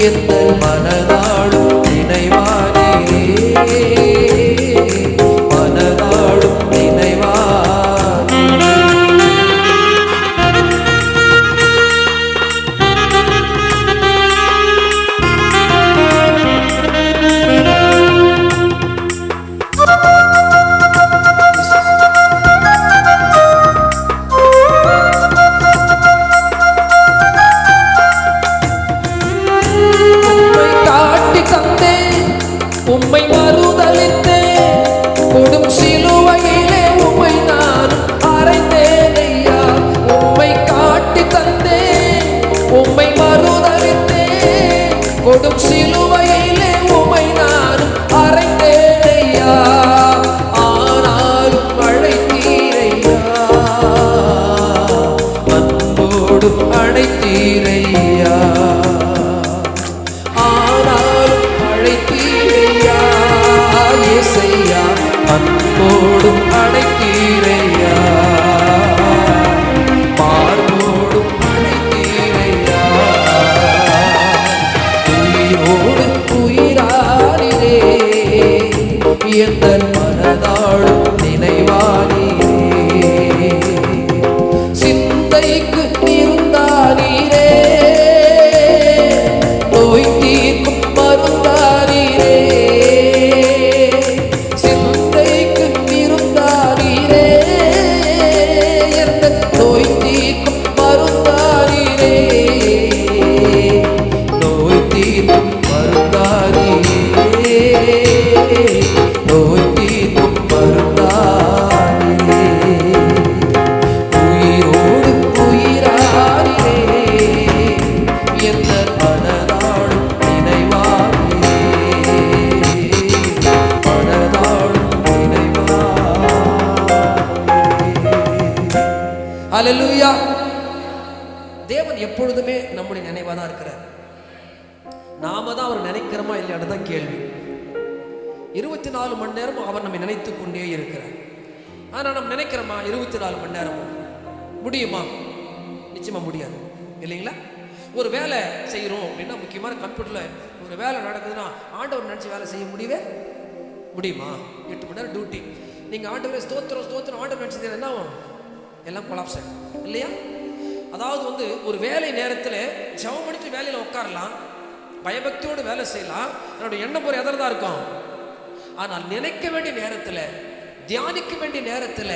எந்தன் மனதாடும் நினைவானே, மனதாடும் நினைவானே. உம்மை மறுதலித்தே கொடும் சிலுவையிலே உம்மை நான் அறைந்தேனையா. உம்மை காட்டி தந்தே உம்மை மறுதலித்தே கொடும் சிலுவையிலே உம்மை நான் அறைந்தேனையா. ஆனாலும் அழைத்தீரையா, அன்போடும் அழைத்தீரையா. அன்போடும் அழைத்தீரையா, பார்வோடும் அழைத்தீரையா. உயிரோடு உயிரானிரே, எந்தன் மனதாடும் நினைவானீரே. சிந்தைக்கு இருந்தானீரே, நோய் தீர்க்கும் மருந்தானீரே. ஹல்லேலூயா. தேவன் எப்பொழுதுமே நம்முடைய நினைவா தான் இருக்கிறார். நாம தான் அவர் நினைக்கிறோமா இல்லையான்னு தான் கேள்வி. 24 மணி நேரமும் அவர் நம்ம நினைத்து கொண்டே இருக்கிறார். ஆனா நம்ம நினைக்கிறோமா 24 மணி நேரமும்? முடியுமா? நிச்சயமா முடியாது, இல்லைங்களா? ஒரு வேலை செய்யறோம் அப்படின்னா, முக்கியமான கம்ப்யூட்டர்ல ஒரு வேலை நடக்குதுன்னா ஆண்டவர் நினைச்சு வேலை செய்ய முடியுமா? 8 மணி நேரம் டியூட்டி. நீங்க ஆண்டவரே ஸ்தோத்திரம் ஸ்தோத்திரம் ஆண்டவர் நினைச்சது என்ன எல்லாம் கொலாப்ஸ் இல்லையா? அதாவது ஒரு வேலை நேரத்தில் ஜெபம் பண்ணிட்டு வேலையில் உட்காரலாம், பயபக்தியோடு வேலை செய்யலாம், என்னோட எண்ணம் போற எதில் தான் இருக்கும். ஆனால் நினைக்க வேண்டிய நேரத்தில், தியானிக்க வேண்டிய நேரத்தில்,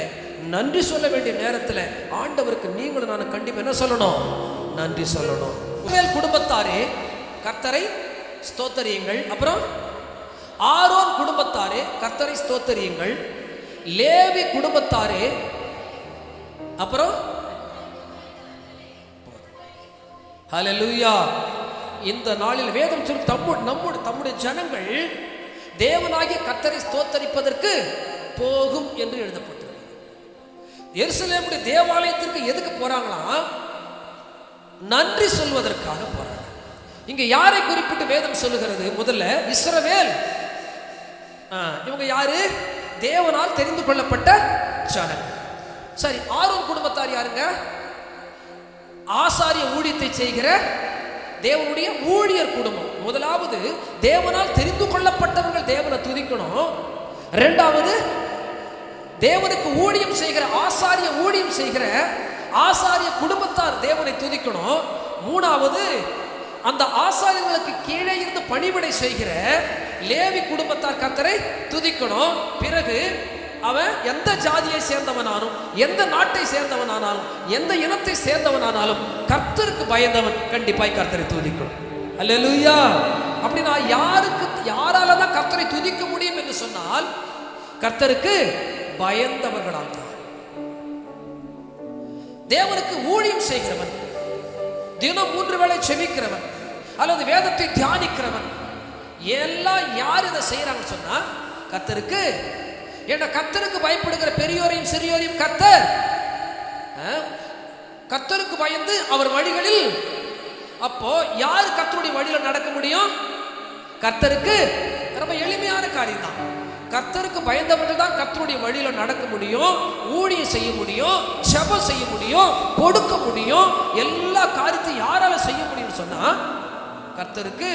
நன்றி சொல்ல வேண்டிய நேரத்தில் ஆண்டவருக்கு நீங்களும் நான் கண்டிப்பாக என்ன சொல்லணும்? நன்றி சொல்லணும். இஸ்ரவேல் குடும்பத்தாரே கர்த்தரை ஸ்தோத்தரியுங்கள். அப்புறம் ஆரோன் குடும்பத்தாரே கர்த்தரை ஸ்தோத்தரியுங்கள். லேவி குடும்பத்தாரே, அப்புறம் ஹல்லேலூயா. இந்த நாளில் வேதம் சொல்லி நம்முடைய ஜனங்கள் தேவனாகிய கர்த்தரை ஸ்தோத்தரிப்பதற்கு போகும் என்று எழுதப்பட்டிருக்கு. எருசலேமுடைய தேவாலயத்திற்கு எதுக்கு போறாங்களா? நன்றி சொல்வதற்காக போறாங்க. இங்க யாரை குறிப்பிட்டு வேதம் சொல்லுகிறது? முதல்ல இஸ்ரவேல். இவங்க யாரு? தேவனால் தெரிந்து கொள்ளப்பட்ட ஜனங்கள். சரி, ஆரோன் குடும்பத்தார் யாருங்க? ஆசாரிய ஊழியத்தை செய்கிற தேவனுடைய ஊழியர் குடும்பம். முதலாவது தேவனால் தெரிந்து கொள்ளப்பட்டவர்கள் தேவனை துதிக்கணும். இரண்டாவது தேவனுக்கு ஊழியம் செய்கிற ஆசாரிய ஊழியம் செய்கிற ஆசாரிய குடும்பத்தார் தேவனை துதிக்கணும். மூணாவது அந்த ஆசாரியர்களுக்கு கீழே இருந்து பணிவிடை செய்கிற லேவி குடும்பத்தார் கர்த்தரை துதிக்கணும். பிறகு அவன் எந்த ஜாதியை சேர்ந்தவனாலும், எந்த நாட்டை சேர்ந்தவனானாலும், எந்த இனத்தை சேர்ந்தவனானாலும் கர்த்தருக்கு பயந்தவன் கண்டிப்பாய் கர்த்தரை துதிக்கணும். அல்லேலூயா. அப்படின்னா யாரால தான் கர்த்தரை துதிக்க முடியும் என்று சொன்னால் கர்த்தருக்கு பயந்தவர்களால் தான். தேவனுக்கு ஊழியம் செய்கிறவன், தினம் 3 வேளை செபிக்கிறவன் அல்லது வேதத்தை தியானிக்கிறவன் எல்லாம் யார் இதை செய்யறாங்கன்னு சொன்னா கர்த்தருக்கு. ஏன்னா கர்த்தருக்கு பயப்படுகிற பெரியோரையும் சிறியோரையும் கர்த்தர், கர்த்தருக்கு பயந்து அவர் வழிகளில். அப்போ யாரு கர்த்தருடைய வழியில நடக்க முடியும்? கர்த்தருக்கு. ரொம்ப எளிமையான காரியம் தான். கர்த்தருக்கு பயந்தவர்கள் தான் கர்த்தருடைய வழியில நடக்க முடியும், ஊழியம் செய்ய முடியும், ஜெபம் செய்ய முடியும், கொடுக்க முடியும். எல்லா காரியத்தையும் யாரால செய்ய முடியும்னு சொன்னா கர்த்தருக்கு.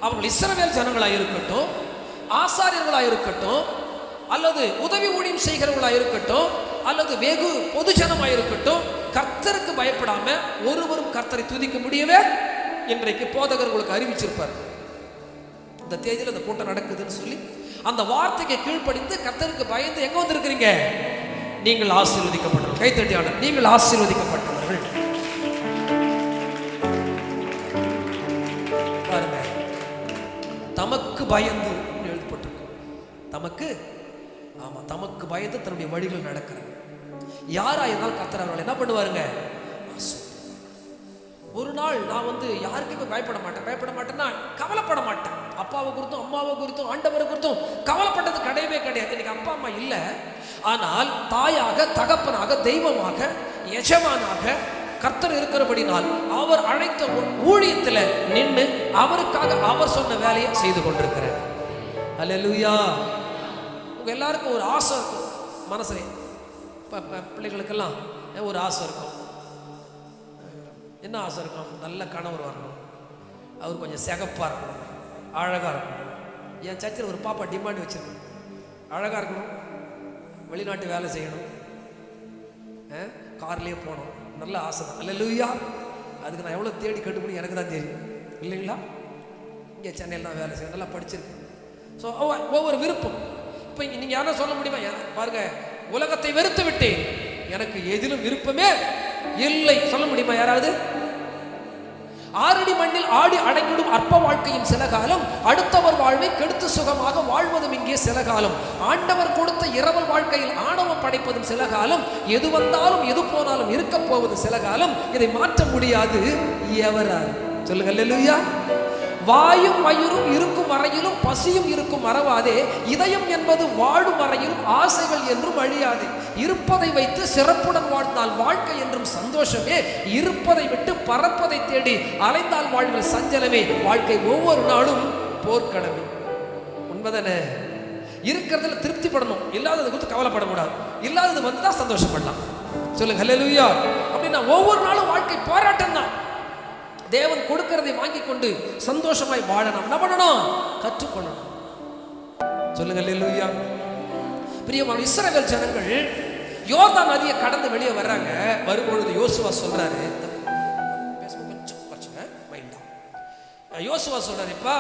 அவர்கள் இஸ்ரவேல் ஜனங்களாக இருக்கட்டும், ஆசாரியர்களாக இருக்கட்டும், அல்லது உதவி ஊழியம் செய்கிறவர்களாக இருக்கட்டும், அல்லது வெகு பொதுஜனமாக இருக்கட்டும், கர்த்தருக்கு பயப்படாம ஒருவரும் கர்த்தரை துதிக்க முடியவே இன்றைக்கு போதகர் உங்களுக்கு அறிவிச்சிருப்பார். இந்த தேதியில் இந்த கூட்டம் நடக்குதுன்னு சொல்லி அந்த வார்த்தைக்கு கீழ்ப்படிந்து கர்த்தருக்கு பயந்து எங்க வந்திருக்கிறீங்க? நீங்கள் ஆசீர்வதிக்கப்பட்டவர்கள். கைத்தட்டியாளர், நீங்கள் ஆசீர்வதிக்கப்பட்டவர்கள். பாருங்க, தமக்கு பயந்து எழுதப்பட்டிருக்கு. தமக்கு, ஆமா, தமக்கு பயந்து தன்னுடைய வழிகள் நடக்கிறது. யாரா இருந்தாலும் கர்த்தர் அவர்கள் என்ன பண்ணுவாருங்க? ஒரு நாள் நான் யாருக்குமே பயப்பட மாட்டேன்னா கவலைப்பட மாட்டேன். அப்பாவை குறித்தும் அம்மாவை குறித்தும் ஆண்டவரை குறித்தும் கவலைப்பட்டது கிடையவே கிடையாது. எனக்கு அப்பா அம்மா இல்லை, ஆனால் தாயாக, தகப்பனாக, தெய்வமாக, எஜமானாக கர்த்தர் இருக்கிறபடினால் அவர் அழைத்த ஊழியத்தில் நின்று அவருக்காக அவர் சொன்ன வேலையை செய்து கொண்டிருக்கிறேன். அல்லேலூயா. உங்க எல்லாருக்கும் ஒரு ஆசை இருக்கும் மனசுல. பிள்ளைகளுக்கெல்லாம் ஒரு ஆசை இருக்கும். என்ன ஆசை இருக்கும்? நல்ல கணவர் வரணும், அவர் கொஞ்சம் சிகப்பாக இருக்கணும், அழகாக இருக்கணும். என் சர்ச்சில் ஒரு பாப்பா டிமாண்ட் வச்சிருக்கணும், அழகாக இருக்கணும், வெளிநாட்டு வேலை செய்யணும், கார்லேயே போகணும். நல்ல ஆசை தான். அல்லேலூயா. அதுக்கு நான் எவ்வளோ தேடி கட்டுப்படி எனக்கு தான் தெரியும், இல்லைங்களா? இங்கே சென்னையில் தான் வேலை செய்யணும், நல்லா படிச்சிருக்கேன். ஸோ ஒவ்வொரு விருப்பம். இப்போ நீங்கள் யாரும் சொல்ல முடியுமா? பாருங்க, உலகத்தை வெறுத்து விட்டேன், எனக்கு எதிலும் விருப்பமே இல்லை சொல்ல முடியுமா யாராவது? 6 அடி மண்ணில் ஆடி அடங்கிடும் அற்ப வாழ்க்கையும் சில காலம், அடுத்தவர் வாழ்வை கெடுத்து சுகமாக வாழ்வதும் இங்கே சில காலம், ஆண்டவர் கொடுத்த இரவல் வாழ்க்கையில் ஆணவம் படைப்பதும் சில காலம், எது வந்தாலும் எது போனாலும் இருக்க போவது சில காலம், இதை மாற்ற முடியாது எவரால்? சொல்லுங்க அல்லேலூயா. வாயும் வயிறும் இருக்கும் வரையிலும் பசியும் இருக்கும் மறவாதே, இதயம் என்பது வாழும் வரையிலும் ஆசைகள் என்றும் அழியாது, இருப்பதை வைத்து சிறப்புடன் வாழ்ந்தால் வாழ்க்கை என்றும் சந்தோஷமே, இருப்பதை விட்டு பறப்பதை தேடி அலைந்தால் வாழ்வில் சஞ்சலமே, வாழ்க்கை ஒவ்வொரு நாளும் போர்க்கடமை. உண்மைதானே? இருக்கிறதுல திருப்திப்படணும், இல்லாதது குறித்து கவலைப்படக்கூடாது, இல்லாதது வந்துதான் சந்தோஷப்படலாம். சொல்லுங்க அல்லேலூயா. அப்படின்னா ஒவ்வொரு நாளும் வாழ்க்கை போராட்டம் தான். தேவன் கொடுக்கிறதை வாங்கி கொண்டு சந்தோஷமாய் வாழ நாம் என்ன பண்ணணும்? கற்றுக்கொள்ளணும். சொல்லுங்க அல்லேலூயா. பிரியமான இஸ்ரவேல் ஜனங்கள் யோர்தான் நதியை கடந்து வெளியே வர்றாங்க. வரும்பொழுது யோசுவா சொல்றாரு, யோசுவா சொல்றாரு, இப்ப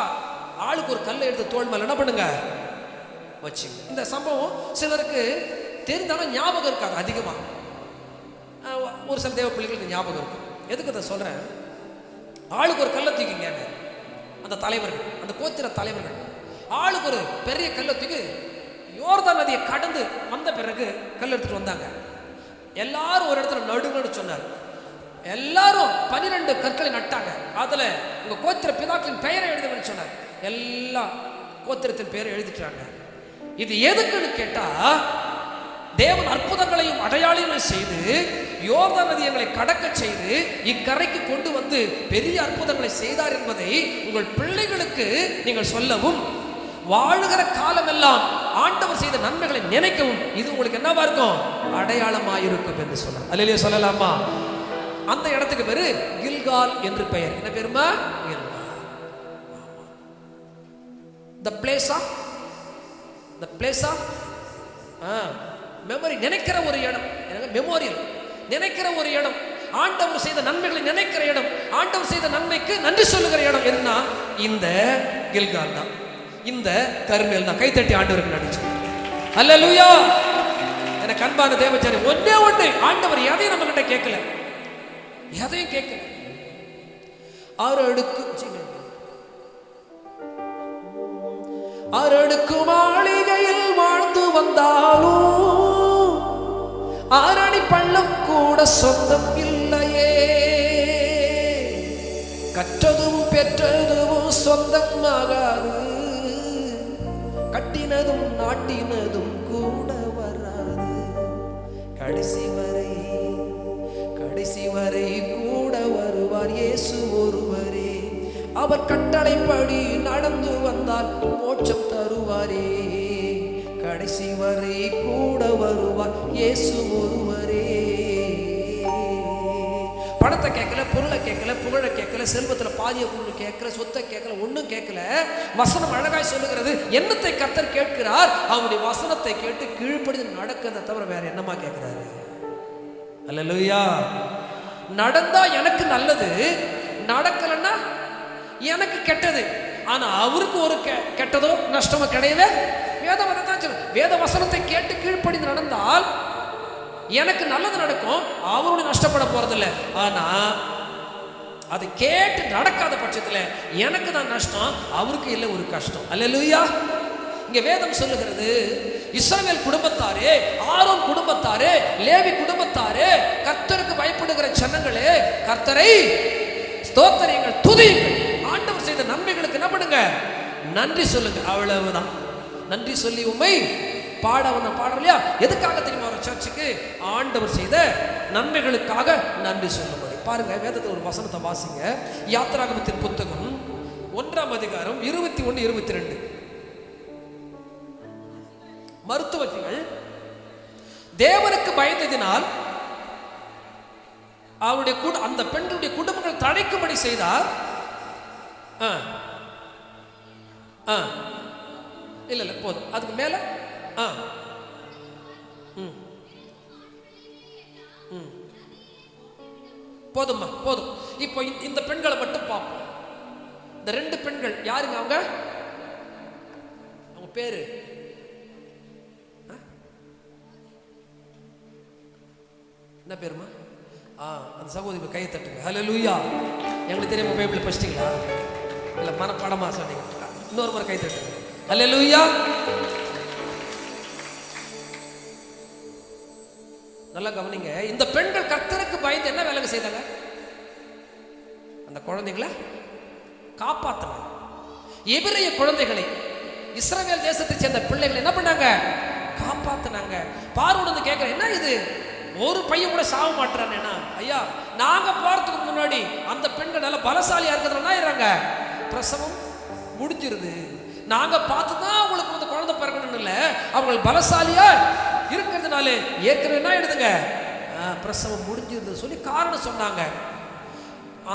ஆளுக்கு ஒரு கல்லை எடுத்து தோள் மேல என்ன பண்ணுங்க வச்சுங்க. இந்த சம்பவம் சிலருக்கு தெரிந்தாலும் ஞாபகம் இருக்காது அதிகமா. ஒரு சில தேவ பிள்ளைகளுக்கு ஞாபகம் இருக்கும். எதுக்கு அதை சொல்றேன்? ஆளுக்கு ஒரு கல்லை தூக்கிங்க. அந்த தலைவர்கள், அந்த கோத்திர தலைவர்கள் ஆளுக்கு ஒரு பெரிய கல்லை தூக்கி யோர்தான் நதியை கடந்து வந்த பிறகு கல் எடுத்துட்டு வந்தாங்க. எல்லாரும் ஒரு இடத்துல நடுங்கன்னு சொன்னார். எல்லாரும் 12 கற்களை நட்டாங்க. அதுல உங்க கோத்திர பிதாக்களின் பெயரை எழுதுங்கன்னு சொன்னார். எல்லா கோத்திரத்தின் பெயரை எழுதிட்டாங்க. இது எதுக்குன்னு கேட்டா, தேவன் அற்புதங்களையும் அடையாளங்களையும் செய்து யோர்தான் நதி எங்களை கடக்க செய்து இக்கரைக்கு கொண்டு வந்து பெரிய அற்புதங்களை செய்தார் என்பதை உங்கள் பிள்ளைகளுக்கு நீங்கள் சொல்லவும், வாழுகிற காலமெல்லாம் ஆண்டவர் செய்த நன்மைகளை நினைக்கவும் இது உங்களுக்கு என்னவா இருக்கும்? அடையாளமாயிருக்கும் என்று சொல்ல. அல்லேலூயா சொல்லலாமா? அந்த இடத்துக்கு பேரு கில்கால் என்று பெயர். என்ன பேருமா? the place of memory. நினைக்கிற ஒரு இடம், மெமோரியல். நினைக்கிற ஒரு இடம், ஆண்டவர் செய்த நன்மைகளை நினைக்கிற இடம், ஆண்டவர் செய்த நன்மைக்கு நன்றி சொல்லுகிற இடம் என்ன? இந்த கில்கால் தான், இந்த கர்மேல் தான். கைத்தட்டி ஆண்டவருக்கு நன்றி சொல்லுங்க. அல்லேலூயா. எனக்கு அன்பான தேவஜனே, ஒண்ணே ஒண்ணு, ஆண்டவர் எதையும் நம்ம கிட்ட கேட்கல, எதையும் கேட்கல. 6 அடுக்கு மாளிகையில் வாழ்ந்து வந்தாலும் ஆரணி பள்ளம் கூட சொந்தம் இல்லையே, கற்றதும் பெற்றதும் சொந்தம் ஆகாது, கட்டினதும் நாட்டினதும் கூட வராது. கடைசி வரை கூட வருவார் இயேசு ஒருவரே. அவர் கட்டளைப்படி நடந்து வந்தால் மோட்சம் தருவாரே. கடைசி வரை கூட வருவார் இயேசு ஒருவரே. பணத்தை கேட்கல, பொருளை கேட்கல, புகழை கேட்கல, செல்வத்தில் பாதிய பொருள் கேட்கல, சொத்தை கேட்கல, ஒன்றும் கேட்கல. வசனம் அழகாய் சொல்லுகிறது, என்னத்தை கர்த்தர் கேட்கிறார்? அவருடைய வசனத்தை கேட்டு கீழ்ப்படிந்து நடக்கிறத தவிர வேற என்னமா கேட்கிறாரு? அல்லேலூயா. நடந்தா எனக்கு நல்லது, நடக்கலன்னா எனக்கு கெட்டது. ஆனா அவருக்கு ஒரு கெட்டதோ நஷ்டமோ கிடையவே. வேத வசனத்தை கேட்டு கீழ்ப்படிந்து நடந்தால் எனக்கு நல்லது நடக்கும், அவருடைய நஷ்டப்பட போறதில்லை. ஆனா அதை கேட்டு நடக்காத பட்சத்தில் எனக்கு தான் நஷ்டம், அவருக்கு இல்லை ஒரு கஷ்டம். அல்லேலூயா. இங்க வேதம் சொல்லுகிறது, இஸ்ரவேல் குடும்பத்தாரே, ஆரோன் குடும்பத்தாரே, லேவி குடும்பத்தாரே, கர்த்தருக்கு பயப்படுகிற ஜனங்களே, கர்த்தரை ஸ்தோத்திரியுங்கள், துதியுங்கள். ஆண்டவர் செய்த நன்மைகளுக்கு என்ன பண்ணுங்க? நன்றி சொல்லுங்க. அவ்வளவுதான். நன்றி சொல்லி உண்மை பாடலையா? எதுக்காக தெரியுமா? ஒரு சர்ச்சுக்கு ஆண்டவர் செய்த நன்மைகளுக்காக நன்றி சொல்லும்படி. பாருங்க, வேதத்தில் ஒரு வசனத்தை வாசிங்க. யாத்திராகமத்தின் புத்தகம் 1ஆம் அதிகாரம் 21, 22. மருத்துவர்கள் தேவனுக்கு பயந்ததினால் அவருடைய அந்த பெண்களுடைய குடும்பங்கள் தடைக்கும்படி செய்தார். இல்ல போதும், அதுக்கு மேல போதும்மா, போதும். இப்போ இந்த பெண்களை மட்டும் பார்ப்போம். இந்த 2 பெண்கள் யாருங்க? அவங்க பேரு என்ன பேருமா? அந்த சகோதரி கையை தட்டுங்க. ஹல்லேலூயா. எங்களுக்கு தெரியாம பைபிள் படிச்சிட்டீங்களா? இல்ல மனப்பாடமா சொன்னீங்க? இன்னொரு முறை கை தட்டுங்க. ஹல்லேலூயா. நல்லா கவனிங்க. இந்த பெண்கள் கர்த்தருக்கு பயந்து என்ன வேலை செய்தாங்க? அந்த குழந்தைகளை காப்பாத்தினாங்க. எபிரேய குழந்தைகளை, இஸ்ரவேல் தேசத்தை சேர்ந்த பிள்ளைகளை என்ன பண்ணாங்க? காப்பாத்தினாங்க. பார்வோன் கேட்கிறேன், என்ன இது, ஒரு பையன் கூட சாவ மாட்டானா? ஐயா, நாங்க போறதுக்கு முன்னாடி அந்த பெண்கள் நல்ல பலசாலியா இருக்கிறதுனால பிரசவம் முடிஞ்சிருது. நாங்க பார்த்துதான் அவங்களுக்கு வந்து குழந்தை பிறக்கணும் இல்ல, அவங்க பலசாலியா இருக்கிறதுனால ஏற்கனவே என்ன எடுத்துங்க பிரசவம் முடிஞ்சிருது சொல்லி காரணம் சொன்னாங்க.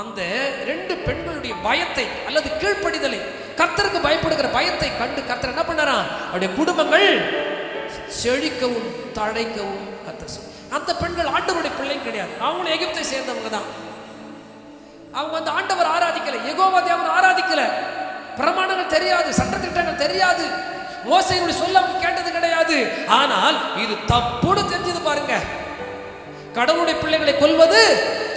அந்த 2 பெண்களுடைய பயத்தை அல்லது கீழ்ப்படிதலை, கர்த்தருக்கு பயப்படுகிற பயத்தை கண்டு கர்த்தர் என்ன பண்ணாராம்? அவருடைய குடும்பங்கள் செழிக்கவும் தழைக்கவும் கர்த்தர். அந்த பெண்கள் ஆண்டவருடைய பிள்ளைங்க கிடையாது, அவங்களும் எகிப்தை சேர்ந்தவங்க தான். அவங்க வந்து ஆண்டவர் ஆராதிக்கல, யெகோவா தேவன் ஆராதிக்கல, பிரமாணங்கள் தெரியாது, சட்டத்திட்டங்கள் தெரியாது, மோசேயுடைய சொல்ல அவங்க கேட்டது கிடையாது. ஆனால் இது தப்புன்னு தெரிஞ்சது பாருங்க. கடவுளுடைய பிள்ளைகளை கொல்வது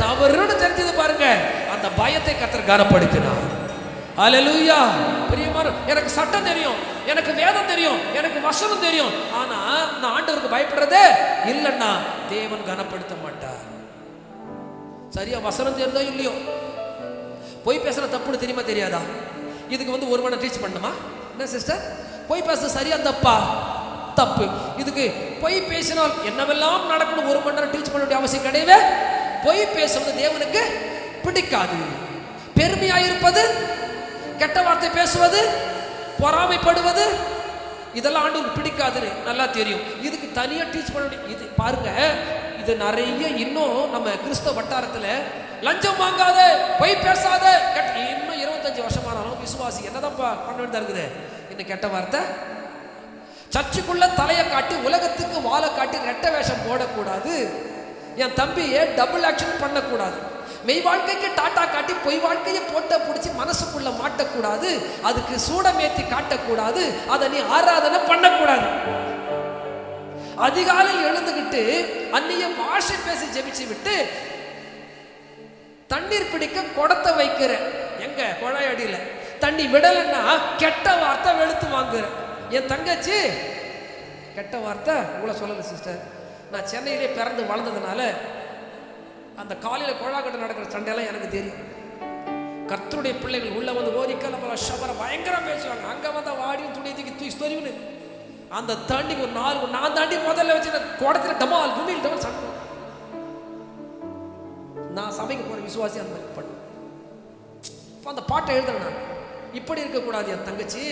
தவறுன்னு தெரிஞ்சது பாருங்க. அந்த பயத்தை கர்த்தர் கனப்படுத்தினார். அல்லேலூயா. பிரியமான, எனக்கு சட்டம் தெரியும், எனக்கு வேதம் தெரியும், எனக்கு வசனம் தெரியும், ஆனா நான் ஆண்டவருக்கு பயப்படுறதே இல்லைன்னா தேவன் கனப்படுத்த மாட்டார். சரியா வசனம் தெரியுதோ இல்லையோ, போய் பேசுற தப்புன்னு தெரியுமா தெரியாதா? இதுக்கு வந்து ஒரு மணி டீச் பண்ணுமா? என்ன சிஸ்டர், போய் பேச சரியா தப்பா? தப்பு. இதுக்கு பொய் பேசினால் என்னவெல்லாம் நடக்கணும் ஒரு மணி நேரம் டீச் பண்ண வேண்டிய அவசியம் கிடையவே. பொய் பேசுவது தேவனுக்கு பிடிக்காது. பெருமையாயிருப்பது, கெட்ட வார்த்தை பேசுவது, பொறாமைப்படுவது, இதெல்லாம் ஆண்டவருக்கு பிடிக்காதுன்னு நல்லா தெரியும். இதுக்கு தனியா டீச் பண்ண வேண்டிய இது பாருங்க. இது நிறைய இன்னும் நம்ம கிறிஸ்தவ வட்டாரத்துல லஞ்சம் வாங்காத, பொய் பேசாத, இன்னும் 25 வருஷமானாலும் விசுவாசி என்னதான் பண்ண வேண்டியதா இருக்குது? இன்னும் கெட்ட வார்த்தை, சர்ச்சுக்குள்ள தலையை காட்டி உலகத்துக்கு வாழை காட்டி ரெட்ட வேஷம் போடக்கூடாது, என் தம்பியை டபுள் ஆக்ஷன் பண்ணக்கூடாது, மெய் வாழ்க்கைக்கு டாட்டா காட்டி பொய் வாழ்க்கையை போட்ட பிடிச்சி மனசுக்குள்ள மாட்டக்கூடாது, அதுக்கு சூடமேத்தி காட்டக்கூடாது, அதை நீ ஆராதனை பண்ணக்கூடாது. அதிகாலையில் எழுந்துகிட்டு அந்நிய பாஷை பேசி ஜெபிச்சு விட்டு தண்ணீர் பிடிக்க குடத்தை வைக்கிற, எங்க குழாய் அடியில தண்ணி விடலைன்னா கெட்ட வார்த்தை வெளுத்து வாங்குற. என் தங்கச்சி கெட்ட வார்த்தை உங்களை சொல்லல சிஸ்டர், நான் சென்னையிலே பிறந்து வளர்ந்ததுனால அந்த காலையில் கொழாக்கட்டை நடக்கிற சண்டையெல்லாம் எனக்கு தெரியும். கர்த்தருடைய பிள்ளைகள் உள்ள வந்து ஓதிக்கல ஷபர பயங்கரம் பேசுவாங்க. அங்கே வந்தால் வாடியும் துணி தூக்கி தொறிவுன்னு அந்த தாண்டிக்கு ஒரு 4 நான் தாண்டி முதல்ல வச்சு குடத்துல டமால் குமில் டமால் சண்டை. நான் சபைக்கு போகிற விசுவாசி அந்த மாதிரி பண்ணேன். இப்போ அந்த பாட்டை எழுதுறேன் நான். இப்படி இருக்கக்கூடாது என் தங்கச்சி,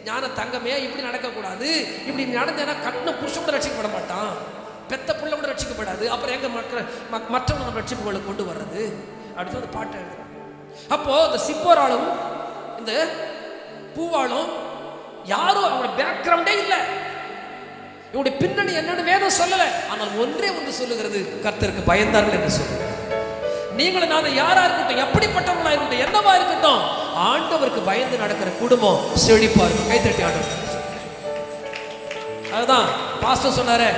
ஞான தங்கமே, இப்படி நடக்கக்கூடாது. இப்படி நடந்தேன்னா கட்டின புருஷன் கூட ரட்சிக்கப்பட மாட்டான், பெத்த புள்ள கூட ரட்சிக்கப்படாது. அப்புறம் எங்க மற்றவங்க நம்ம ரட்சிப்புகளை கொண்டு வர்றது அப்படின்னு அந்த பாட்டை எழுதுறேன். அப்போ இந்த சிப்போராலும் இந்த பூவாலும் யாரும் அவங்களோட பேக்ரவுண்டே இல்லை, இவங்களுடைய பின்னணி என்னன்னு வேதம் சொல்லலை. ஆனால் ஒன்றே ஒன்று சொல்லுகிறது, கர்த்தருக்கு பயந்தார்கள் என்று சொல்லுகிறது. நீங்களும் நான் யாரா இருக்கட்டும், எப்படிப்பட்டவங்களா இருக்கட்டும், என்னவா இருக்கட்டும், ஆண்டவருக்கு பயந்து நடக்கிற குடும்பம் செழிப்பா இருக்கும். கைத்தட்டி ஆண்டவர். அதுதான் பாஸ்டர் சொன்னாரு,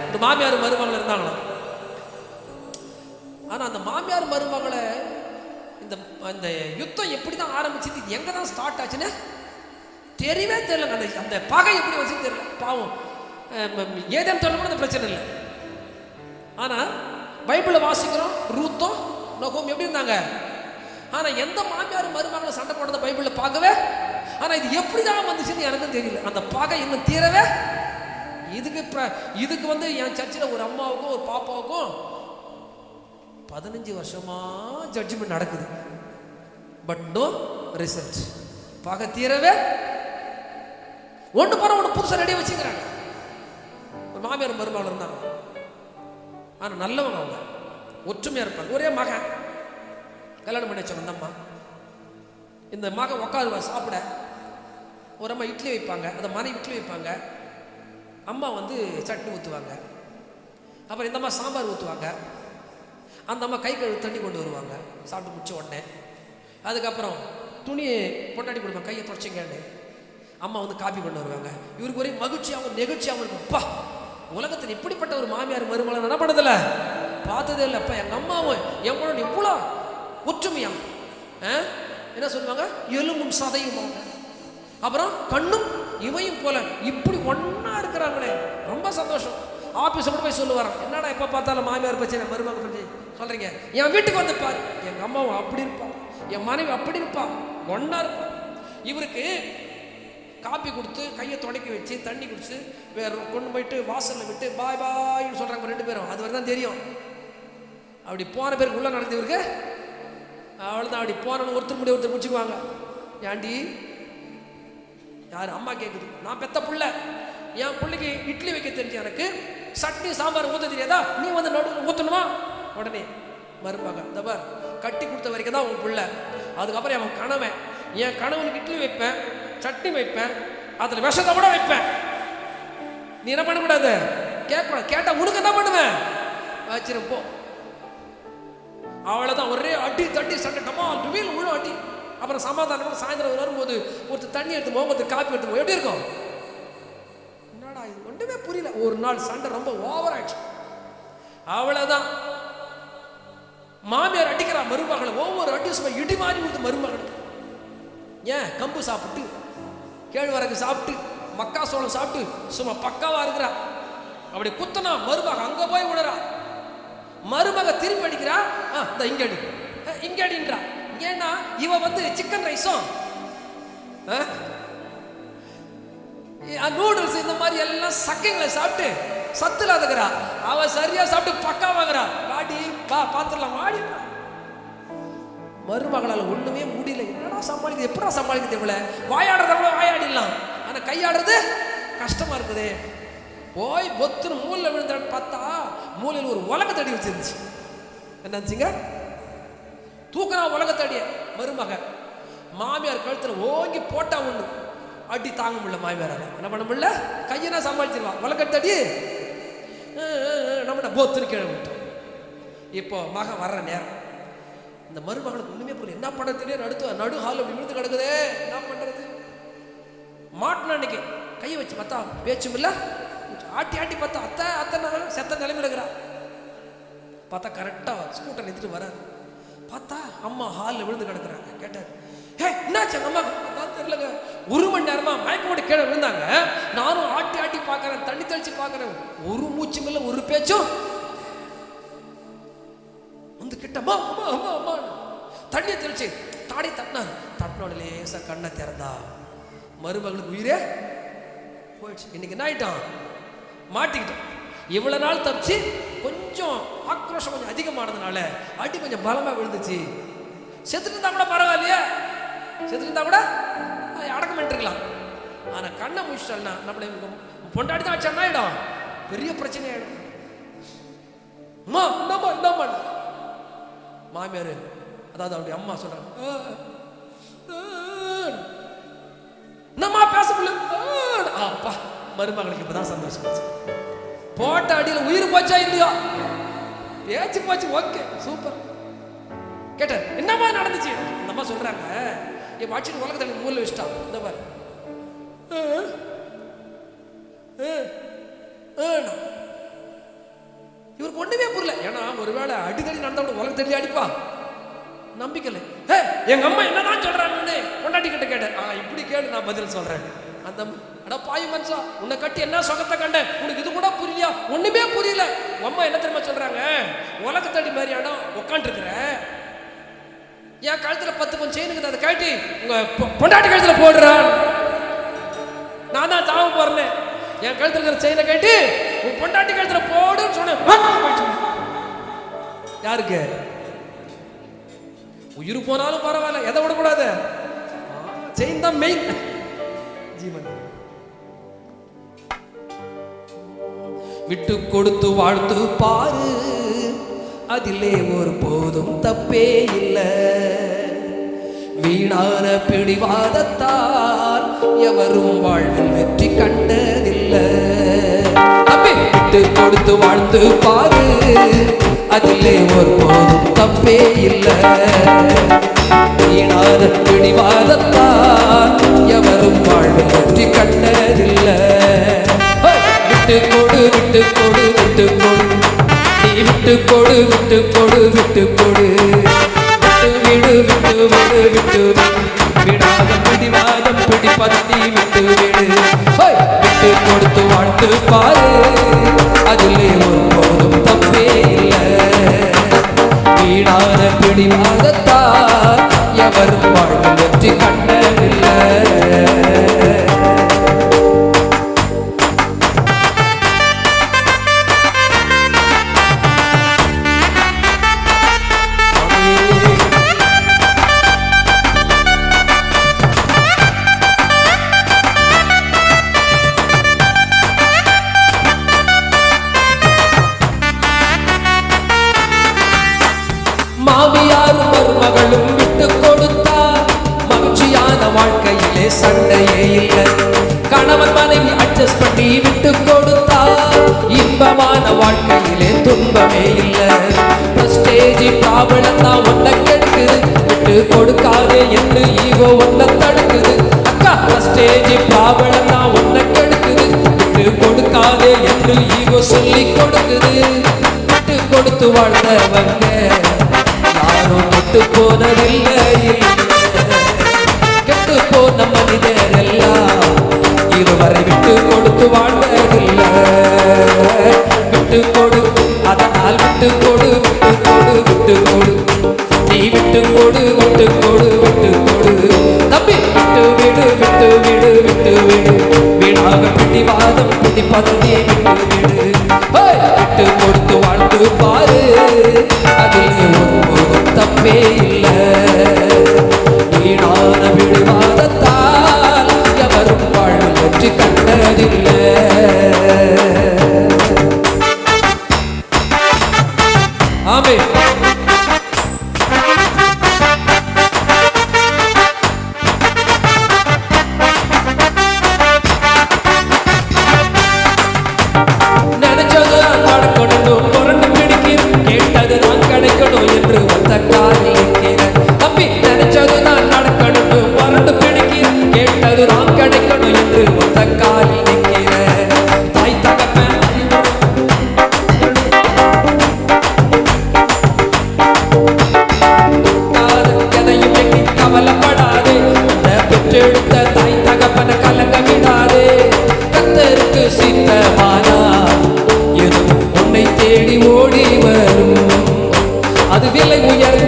இந்த மாமியார் மருமகள் இருந்தாங்களாம். ஆனா அந்த மாமியார் மருமகளை இந்த யுத்தம் எப்படிதான் ஆரம்பிச்சது, இது எங்க தான் ஸ்டார்ட் ஆச்சுன்னு தெரியவே தெரியல. அந்த பகை எப்படி வச்சு தெரியல. பாவம் ஏதேனும் சொல்ல கூட அந்த பிரச்சனை இல்லை. ஆனா பைபிளை வாசிக்கிறோம், ரூத்தும் நோகம் எப்படி இருந்தாங்க. ஆனா எந்த மாமியார் மருமகளை சண்டை போடுறத பைபிள்ல பார்க்கவே. ஆனா இது எப்படிதான் வந்துச்சுன்னு எனக்கும் தெரியல. அந்த பகை இன்னும் தீரவே. இதுக்கு வந்து என் சர்ச்சில் ஒரு அம்மாவுக்கும் ஒரு பாப்பாவுக்கும் 15 வருஷமா ஜட்ஜ்மெண்ட் நடக்குது. But no result. பகை தீரவே. ஒன்று போற ஒன்று புதுசாக ரெடியாக வச்சுக்கிறாங்க. ஒரு மாமியார் மருமகள் இருந்தாங்க. ஆனா நல்லவங்க, அவங்க ஒற்றுமையா இருப்பாங்க. ஒரே மகன் கல்யாணம் பண்ணி வச்சவங்க. அந்த அம்மா, இந்த மகன் உட்காருவா சாப்பிட. ஒரு அம்மா இட்லி வைப்பாங்க, அந்த மனை இட்லி வைப்பாங்க. அம்மா வந்து சட்னி ஊற்றுவாங்க. அப்புறம் இந்த அம்மா சாம்பார் ஊற்றுவாங்க. அந்த அம்மா கை கழுவி தண்ணி கொண்டு வருவாங்க சாப்பிட்டு முடிச்ச உடனே. அதுக்கப்புறம் துணியை கொண்டாடி கொடுப்பாங்க, கையை தொடச்சிங்கன்னு. அம்மா வந்து காப்பி கொண்டு வருவாங்க. இவருக்கு ஒரே மகிழ்ச்சியாகவும் நெகிழ்ச்சியாகவும் இருக்கும். அப்பா, உலகத்தில் இப்படிப்பட்ட ஒரு மாமியார் மருமகளை என்ன பண்ணதில்ல, பார்த்ததே இல்லை. அப்போ எங்கள் அம்மாவும் எங்களோட இவ்வளோ ஒற்றுமையா என்ன சொல்லுவாங்க, எலும்பும் சதையும், அப்புறம் கண்ணும் இவையும் போல இப்படி ஒன்னா இருக்கிறாங்களே, ரொம்ப சந்தோஷம். ஆபீஸ் கூட போய் சொல்லுவாராம், என்னடா எப்போ பார்த்தாலும் மாமியார் பிரச்சனை மருமக பிரச்சனை சொல்றீங்க, என் வீட்டுக்கு வந்து பாரு, எங்க அம்மாவும் அப்படி இருப்பா, என் மனைவி அப்படி இருப்பா, ஒன்னா இருப்பா. இவருக்கு காப்பி கொடுத்து கையை தொடக்கி வச்சு தண்ணி குடிச்சு வேற கொண்டு போயிட்டு வாசலில் விட்டு பாய் பாய்ன்னு சொல்றாங்க 2 பேரும். அது வரை தான் தெரியும். அப்படி போன பேருக்கு உள்ள நடந்து இவருக்கு அவ்வளோதான். அப்படி போனவங்க ஒருத்தர் முடிச்சுக்குவாங்க. ஏண்டி யார் அம்மா கேட்குது, நான் பெத்த புள்ள, என் பிள்ளைக்கு இட்லி வைக்க தெரிஞ்சு எனக்கு சட்னி சாம்பார் ஊற்ற தெரியாதா, நீ வந்து நடுவில் ஊற்றணுமா? உடனே மருமக, இந்த பார் கட்டி கொடுத்த வரைக்கும் தான் உன் பிள்ளை, அதுக்கப்புறம் அவன் கணவன், என் கணவனுக்கு இட்லி வைப்பேன், சட்னி வைப்பேன், அதில் விஷத்தை கூட வைப்பேன், நீ என்ன பண்ணக்கூடாது, கேட்கக்கூடாது, கேட்டால் உனக்கு என்ன பண்ணுவேன், வச்சிருப்போம். அவ்வளோதான். ஒரே அடி தட்டி சட்டை டமா வீல் முழு அடி. அப்புறம் சமாதானம் சாயந்தரம் வரும்போது ஒருத்தர் தண்ணி எடுத்துமோ, ஒருத்தர் காப்பி எடுத்துமோ, எப்படி இருக்கும்? என்னடா இது ஒன்றுமே புரியல. ஒரு நாள் சண்டை ரொம்ப ஓவர் ஆயிடுச்சு. அவ்வளோதான். மாமியார் அடிக்கிறா மருமகளை, ஒவ்வொரு அடி சும்மா இடி மாறி விடுது மருமகளுக்கு. ஏன் கம்பு சாப்பிட்டு, கேழ்வரகு சாப்பிட்டு, மக்காசோளம் சாப்பிட்டு சும்மா பக்காவா இருக்கிறா. அப்படி குத்தனா மருமக அங்க போய் விடுறா. மருமக திருப்பி அடிக்கிறா, இங்க அடி இங்க அடின்றா. ஏன்னா இவ வந்து சிக்கன் ரைஸும் நூடுல்ஸ் இந்த மாதிரி எல்லாம் சக்கைங்களை சாப்பிட்டு சத்து இல்லாதக்கிறா. அவ சரியா சாப்பிட்டு பக்கா வாங்குறா. வாடி வா பாத்துடலாம் வாடி. மருமகளால் ஒண்ணுமே முடியல. என்னடா சமாளிக்குது, எப்படா சமாளிக்குது, இவ்வளவு வாயாடுறத வாயாடிடலாம், ஆனா கையாடுறது கஷ்டமா இருக்குது. போய் பொத்துன்னு மூலையில் விழுந்த பார்த்தா மூலையில் ஒரு உலகத்தடி வச்சிருந்துச்சு. என்னச்சுங்க, தூக்குறா உலகத்தடிய மருமக. மாமியார் கழுத்துல ஓங்கி போட்டா ஒண்ணு அடி தாங்க முடியல. மாமியாரால என்ன பண்ண முடியல, கையனா சமாளிச்சிருவான். உலகத்தடி நம்ம பொத்துன்னு கீழே விட்டோம். இப்போ மகன் வர்ற நேரம், இந்த மருமகளுக்கு ஒண்ணுமே புரியல. என்ன பண்றதுனே நடு ஹால் அப்படி விழுந்து கிடக்குதே, என்ன பண்றது? மாட்டினா அன்னைக்கு கையை வச்சு பார்த்தா பேச்சும் இல்லை, ஆட்டி ஆட்டி பார்த்தா அத்தை செத்த நிலைமையில இருக்கிறா. பார்த்தா கரெக்டா ஸ்கூட்டர் நிறுத்திட்டு வராது. பார்த்தா அம்மா ஹாலில் விழுந்து கிடக்குறாங்க. கேட்டார், ஹே என்னாச்சு அம்மா? தான் தெரியலங்க, 1 மணி நேரமா மயக்கம் போட்டு கீழே விழுந்தாங்க. நானும் ஆட்டி ஆட்டி பார்க்குறேன், தண்ணி தெளிச்சு பார்க்குறேன், ஒரு மூச்சும் இல்லை, ஒரு பேச்சும். வந்து கிட்டம்மா அம்மா அம்மா அம்மா தண்ணியை தெளிச்சு தாடி தட்டினார். தட்டினோட லேசா கண்ணை திறந்தா மருமகளுக்கு உயிரே போயிடுச்சு. இன்னைக்கு என்ன ஆயிட்டான்? மாட்டிக்கிட்டான். இவ்வளவு நாள் தப்பிச்சு கொஞ்சம் ஆக்ரோஷம் கொஞ்சம் அதிகமானதுனால அடி கொஞ்சம் பலமா விழுந்துச்சு. செத்துட்டு இருந்தா கூட பரவாயில்லையே, செத்துட்டு இருந்தா கூட அடக்கம் பண்ணிருக்கலாம். ஆனா கண்ணை முடிச்சிட்டா நம்மளை பொண்டாடி தான் வச்சா ஆயிடும், பெரிய பிரச்சனை ஆயிடும். அம்மா என்னம்மா என்னம்மா மாமியார், அதாவது அவருடைய அம்மா சொல்றாங்க, என்னம்மா பேச முடியல. அப்பா மருமகளுக்கு இப்பதான் சந்தோஷம். போட்ட அடியில் உயிர் போச்சா இல்லையோ, பேச்சு போச்சு, ஓகே சூப்பர். கேட்டார், என்னம்மா நடந்துச்சு? அந்த அம்மா சொல்றாங்க, என் வாட்சிட்டு உலகத்தில் மூல வச்சுட்டான். இந்த பாரு இவருக்கு ஒண்ணுமே புரியல. ஏன்னா ஒருவேளை அடிக்கடி நடந்தவங்க உலகத்திலேயே அடிப்பா, நம்பிக்கை. எங்க அம்மா என்னதான் சொல்றாங்கன்னு பொண்டாட்டி கிட்ட கேட்டேன். இப்படி கேளு, நான் பதில் சொல்றேன். அந்த அட பாய் மனுஷா, உன்னை கட்டி என்ன சொகத்தை கண்டேன், உனக்கு இது கூட புரியலையா? ஒண்ணுமே புரியல. அம்மா என்ன தெரியுமா சொல்றாங்க, உலகத்தடி மாதிரி இடம் உட்காந்து இருக்கிற, என் கழுத்துல 10 பவுன் செயின் இருக்குது, அதை கட்டி உங்க பொண்டாட்டி கழுத்துல போடுறான். நான் தான் தாவ போறேன், என் கழுத்துல இருக்கிற செயினை கட்டி உன் பொண்டாட்டி கழுத்துல போடுன்னு சொன்னேன். யாருக்கு? உயிர் போனாலும் பரவாயில்ல, எதை விடக்கூடாது, செயின் தான் மெயின் ஜீவன். விட்டு கொடுத்து வாழ்த்து பாரு, அதிலே ஒரு போதும் தப்பே இல்லை. வீணான பிடிவாதத்தால் எவரும் வாழ்வில் வெற்றி கண்டதில்லை. விட்டு கொடுத்து வாழ்த்து பாரு, அதிலே ஒரு போதும் தப்பே இல்லை. வீணான பிடிவாதத்தால் எவரும் வாழ்வில் வெற்றி கண்டதில்லை. விட்டு கொடு விட்டு கொடு விட்டு கொடு, நீ விட்டு கொடு விட்டு கொடு விட்டு கொடு, விட்டு விடு விட்டு விடு விட்டு விடாத பிடிவாதம் பிடிப்பத்தி விட்டு விடு. விட்டு கொடுத்து வாழ்த்து பாரு, அதிலே ஒரு போதும் தப்பே இல்லை. வீணான பிடிவாதத்தால் எவரும் வாழ்வு வெற்றி கண்டதில்லை. மாமியாரும் மருமகளும் விட்டு கொடுத்தா மகிழ்ச்சியான வாழ்க்கையிலே சண்டையே இல்லை. கணவன் மனைவி அட்ஜஸ்ட் பண்ணி விட்டு கொடுத்தா இன்பமான வாழ்க்கையிலே துன்பமே இல்லை. பிரஸ்டேஜ் ப்ராப்ளம் தான் ஒன்ன கெடுக்குது, விட்டு கொடுக்காதே என்று ஈகோ ஒன்ன தடுக்குது. அக்கா பிரஸ்டேஜ் ப்ராப்ளம் தான் ஒன்ன கெடுக்குது, விட்டு கொடுக்காதே என்று ஈகோ சொல்லி கொடுக்குது. விட்டு கொடுத்து வாழ்ந்தவங்க யாரும் கெட்டு போனதில்லை. கெட்டு போன மனிதர் எல்லாம் இருவரை விட்டு கொடுத்து வாழ்வதில்லை. விட்டு கொடு, அதனால் விட்டு கொடு விட்டு கொடு விட்டு கொடு, நீ விட்டு கொடு விட்டு கொடு விட்டு கொடு. தம்பி விட்டு விடு விட்டு விடு விட்டு விடு, வீணாக பிடிவாதம் பிடிப்பதே விட்டு விடு. விட்டு கொடுத்து வாழ்த்து பாரு, அதில் ஒரு தப்பே இல்லை. வீணான பிடிவாதத்தால் எவரும் வாழ்வு வெற்றி கண்டதில்லை. ஆமென்.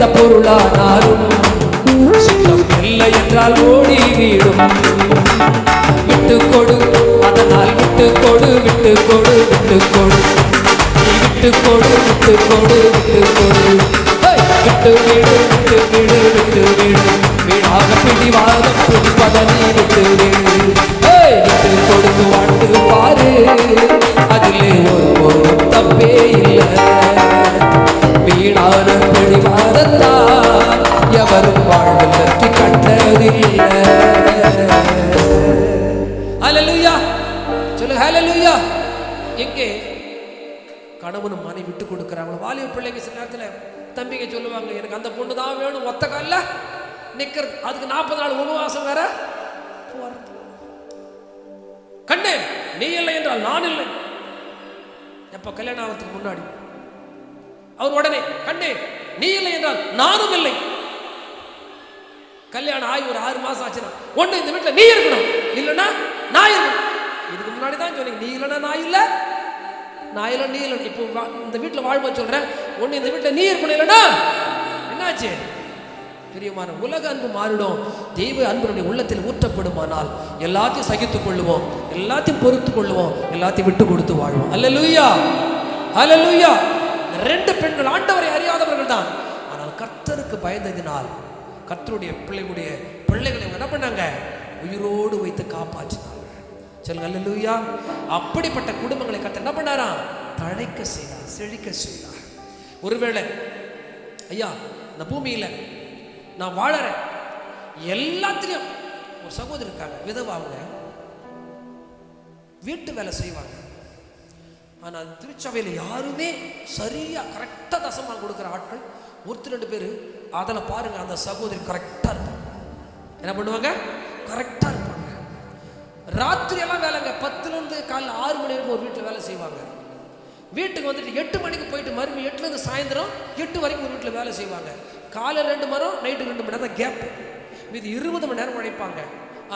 உயர்ந்த பொருளானாலும் சுத்தம் இல்லை என்றால் ஓடி வீடும். விட்டு கொடு, அதனால் விட்டு கொடு, விட்டு கொடு, விட்டு கொடு, நீ விட்டு கொடு, விட்டு கொடு, விட்டு கொடு, விட்டு வீடு, விட்டு வீடு, விட்டு வீடு, வீடாக பிடிவாதம் பிடிப்பதனை விட்டு வீடு. விட்டு கொடுத்து வாழ்ந்து பாரு, அதிலே ஒரு தப்பே இல்லை. வீணான பிடிவாதத்தால் எவரும் வாழ்வில் வெற்றி கண்டதில்லை. ஹல்லேலூயா சொல்லுங்க, ஹல்லேலூயா. எங்கே கணவனும் மனைவி விட்டு கொடுக்குறாங்க. வாலிப பிள்ளைங்க சில நேரத்தில் தம்பிங்க சொல்லுவாங்க, எனக்கு அந்த பொண்ணு தான் வேணும், ஒத்த கால நிற்கிறது. அதுக்கு 40 நாள் உபவாசம் வேற. கண்ணே நீ இல்லை என்றால் நான் இல்லை. எப்ப கல்யாணம் ஆகிறதுக்கு முன்னாடி அவர் உடனே கண்ணே நீ இல்லை என்றால் நானும் இல்லை. கல்யாணம் ஆகி ஒரு 6 மாசம் ஆச்சுன்னா ஒண்ணு இந்த வீட்டுல நீ இருக்கணும், இல்லைன்னா நான் இருக்கணும். இதுக்கு முன்னாடி தான் சொன்னீங்க, நீ இல்லைன்னா நான் இல்லை, நான் இல்லை நீ இல்லை. இப்போ இந்த வீட்டில் வாழ்வோம் சொல்றேன், ஒண்ணு இந்த வீட்டில் நீ இருக்கணும், இல்லைன்னா என்னாச்சு? பிரியமான உலக அன்பு மாறிடும், தெய்வ அன்புடைய உள்ளத்தில் ஊற்றப்படுமானால் எல்லாத்தையும் சகித்துக் கொள்ளுவோம், எல்லாத்தையும் பொறுத்து கொள்ளுவோம், எல்லாத்தையும் விட்டு கொடுத்து வாழ்வோம். அல்லேலூயா, அல்லேலூயா. 2 பெண்கள் ஆண்டவரை அறியாதவர்கள் தான், ஆனால் கர்த்தருக்கு பயந்ததினால் கர்த்தருடைய பிள்ளைகளை என்ன பண்ணாங்க? உயிரோடு வைத்து காப்பாற்றினாங்க. சொல்லுங்க அல்லேலூயா. அப்படிப்பட்ட குடும்பங்களை கர்த்தர் என்ன பண்ணாராம்? தழைக்க செய்தார், செழிக்க செய்தார். ஒருவேளை ஐயா இந்த பூமியில நான் வாழறேன், எல்லாத்திலையும் ஒரு சகோதரி இருக்காங்க, விதவா, அவங்க வீட்டு வேலை செய்வாங்க. ஆனால் திருச்சபையில் யாருமே சரியா கரெக்டா தசமாக கொடுக்குற ஆட்கள் 1-2 பேர். அதில் பாருங்க, அந்த சகோதரி கரெக்டா இருப்பாங்க. என்ன பண்ணுவாங்க? கரெக்டா இருப்பாங்க. ராத்திரி எல்லாம் வேலைங்க, 10லேருந்து காலைல 6 மணி வரைக்கும் ஒரு வீட்டில் வேலை செய்வாங்க. வீட்டுக்கு வந்துட்டு 8 மணிக்கு போயிட்டு மறுபடியும் 8லேருந்து சாயந்தரம் 8 வரைக்கும் ஒரு வீட்டில் வேலை செய்வாங்க. காலை 2 மணி நேரம், நைட்டு 2 மணி நேரம் கேப். மீது 20 மணி நேரம் உழைப்பாங்க.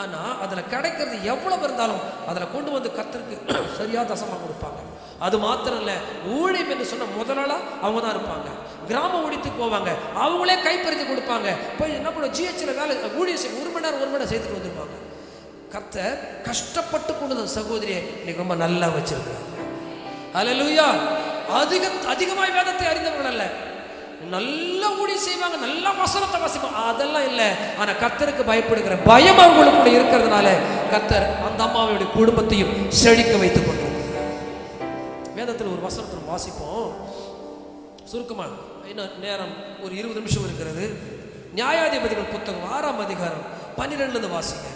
ஆனால் அதில் கிடைக்கிறது எவ்வளவு இருந்தாலும் அதில் கொண்டு வந்து கர்த்தருக்கு சரியா தசமாக கொடுப்பாங்க. அது மாத்திரம் இல்லை, ஊழியம் என்று சொன்ன முதலாளா அவங்க தான் இருப்பாங்க. கிராம ஊழியத்துக்கு போவாங்க, அவங்களே கைப்பறித்து கொடுப்பாங்க. போய் என்ன பண்ண ஜிஹெச்சில் வேலை ஊழியம் செய்ய 1 மணி நேரம் செய்துட்டு வந்துருப்பாங்க. கர்த்தர் கஷ்டப்பட்டு கொண்டு சகோதரியை இன்னைக்கு ரொம்ப நல்லா வச்சிருக்காங்க. அல்லேலூயா. அதிகமாய் வேதத்தை அறிந்தவர்கள் அல்ல, நல்லா ஊழி செய்வாங்க, நல்லா வசனத்தை வாசிப்பாங்க, அதெல்லாம் இல்லை. ஆனா கர்த்தருக்கு பயப்படுகிற பயம் அவர்களுக்குள்ள இருக்கிறதுனால கர்த்தர் அந்த அம்மாவுடைய குடும்பத்தையும் செழிக்க வைத்துக் கொண்டிருக்கிறார். வேதத்தில் ஒரு வசனத்தை வாசிப்போம் சுருக்கமா, இன்னும் நேரம் ஒரு 20 நிமிஷம் இருக்கிறது. நியாயாதிபதிகள் புத்தகம் 6ஆம் அதிகாரம் 12 வாசிங்க.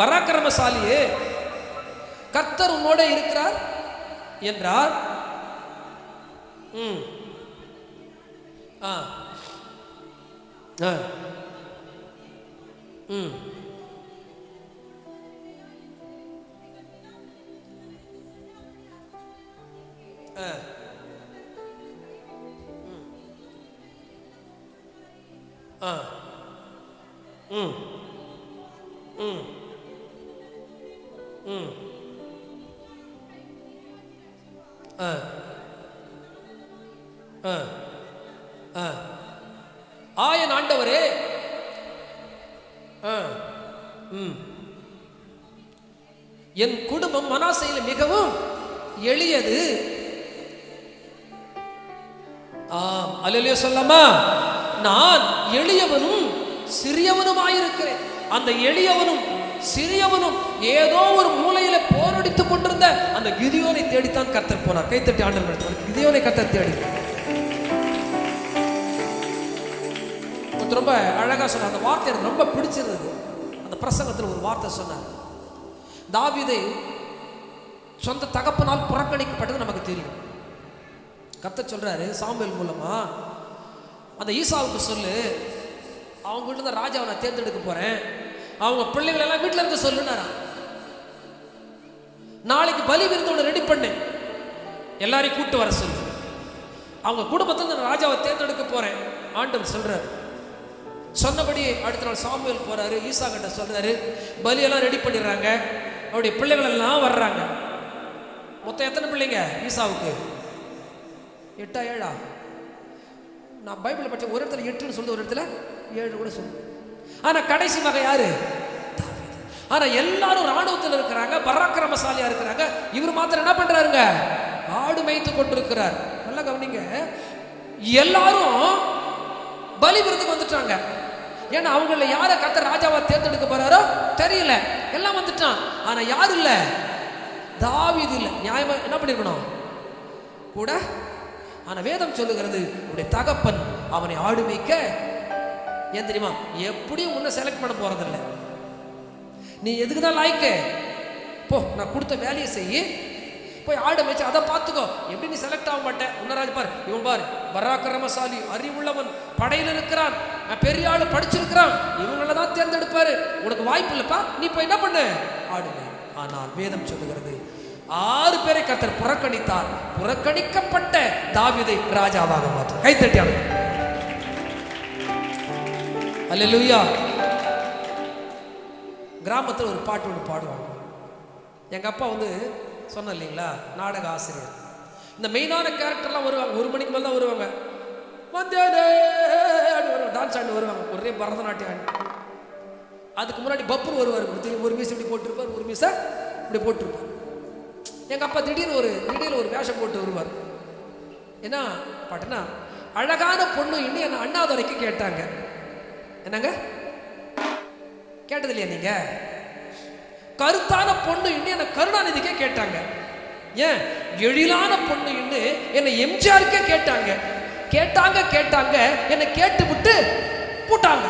பராக்கிரமசாலியே, கர்த்தர் உன்னோட இருக்கிறார் என்றார். ஆயன் ஆண்டவரே, என் குடும்பம் மனாசையில் மிகவும் எளியது. அல்லேலூயா சொல்லாமா? நான் எளியவனும் சிறியவனுமாயிருக்கிறேன். அந்த எளியவனும் சிறியவனும் ஏதோ ஒரு மூலையில போரடித்துக் கொண்டிருந்த அந்த கிதியோனை தேடித்தான் கர்த்தர் போனார். கைத்தட்டி ஆண்டவர், கிதியோனை கர்த்தர் தேடி. ரொம்ப அழகா சொன்னார். அந்த வார்த்தை எனக்கு ரொம்ப பிடிச்சிருந்தது. அந்த பிரசங்கத்தில் ஒரு வார்த்தை சொன்னார். தாவீது சொந்த தகப்பனால் புறக்கணிக்கப்பட்டது நமக்கு தெரியும். கர்த்தர் சொல்றாரு சாமுவேல் மூலமா, அந்த ஈசாவுக்கு சொல்லு, அவங்க வீட்டுல இருந்து ராஜாவை நான் தேர்ந்தெடுக்க போறேன், அவங்க பிள்ளைகள் எல்லாம் வீட்டில் இருக்க சொல்லுனாரா. நாளைக்கு பலி விருந்தோட ரெடி பண்ணு, எல்லாரையும் கூட்டு வர சொல்லு, அவங்க குடும்பத்தில் நான் ராஜாவை தேர்ந்தெடுக்க போறேன் ஆண்டவர் சொல்றாரு. சொன்னபடி அடுத்த நாள் சாமுவேல் போறாரு, ஈசா கிட்ட சொல்றாரு, பலியெல்லாம் ரெடி பண்ணிடுறாங்க, அவருடைய பிள்ளைகள் எல்லாம் வர்றாங்க. மொத்தம் எத்தனை பிள்ளைங்க ஈசாவுக்கு? 8 7? நான் பைபிள் படிச்ச ஒரு இடத்துல 8ன்னு சொல்லுது, ஒரு இடத்துல 7 கூட சொல்லு. ஆனா கடைசி மகன் யாரு? தாவீது. ஆனா எல்லாரும் ராணுவத்தில் இருக்கிறாங்க, பராக்கிரமசாலியா இருக்கிறாங்க. இவர் மாத்திரம் என்ன பண்றாருங்க? ஆடு மேய்த்து கொண்டிருக்கிறார். நல்லா கவனிங்க, எல்லாரும் பலி விருந்துக்கு வந்துட்டாங்க. ஏன்னா அவங்கள யார கர்த்தர் ராஜாவா தேர்ந்தெடுக்க போறாரோ தெரியல, எல்லாம் வந்துட்டான். ஆனா யாரு இல்ல? தாவீது இல்ல. நியாயமா என்ன பண்ணிருக்கணும் கூட? ஆனா வேதம் சொல்லுகிறது, உடைய தகப்பன் அவனை ஆடு மேய்க்க, ஏன் தெரியுமா, எப்படியும் உன்னை செலக்ட் பண்ண போறதில்ல. நீ எதுக்குதான் லாய்க்கு போ, நான் கொடுத்த வேலையை செய்ய, போய் ஆடு மேய்ச்சி அதை பார்த்துக்கோ. எப்படி நீ செலக்ட் ஆக மாட்டேன்? உன்னராஜ் பார், இவன் பார் பராக்கிரமசாலி, அறிவுள்ளவன், படையில் இருக்கிறான், பெரிய ஆளு, படிச்சிருக்கிறான், இவங்கள தான் தேர்ந்தெடுப்பாரு, உனக்கு வாய்ப்பு இல்லப்பா, நீ போய் என்ன பண்ணு, ஆடு மேய். ஆனால் வேதம் சொல்லுகிறது 6 பேரை கர்த்தர் புறக்கணித்தார். புறக்கணிக்கப்பட்ட தாவீதை ராஜாவாக மாற்றார். கைத்தட்டியாங்க. அல்லேலூயா. கிராமத்தில் ஒரு பாட்டு ஒன்று பாடுவாங்க. எங்க அப்பா வந்து சொன்ன இல்லைங்களா, நாடக ஆசிரியர். இந்த மெயினான கேரக்டர்லாம் வருவாங்க, 1 மணிக்கு மேலே தான் வருவாங்க. வந்தேனே டான்ஸ் ஆண்டு வருவாங்க, ஒரே பரதநாட்டியம் ஆண்டு. அதுக்கு முன்னாடி பப்புன்னு வருவார். ஒரு மீசை இப்படி போட்டிருப்பார், ஒரு மீசை இப்படி போட்டிருப்பார். எங்கள் அப்பா திடீர்னு ஒரு வேஷம் போட்டு வருவார். என்ன பாட்டுனா, அழகான பொண்ணு இன்னும் என்ன அண்ணாதுரைக்கு கேட்டாங்க. என்னங்க கேட்டது இல்லையா நீங்க? கருத்தான பொண்ணு இன்னும் என்ன கருணாநிதிக்கே கேட்டாங்க. ஏன் எழிலான பொண்ணு இன்னும் என்ன எம்ஜிஆருக்கே கேட்டாங்க. கேட்டாங்க என்னை கேட்டு விட்டு போட்டாங்க.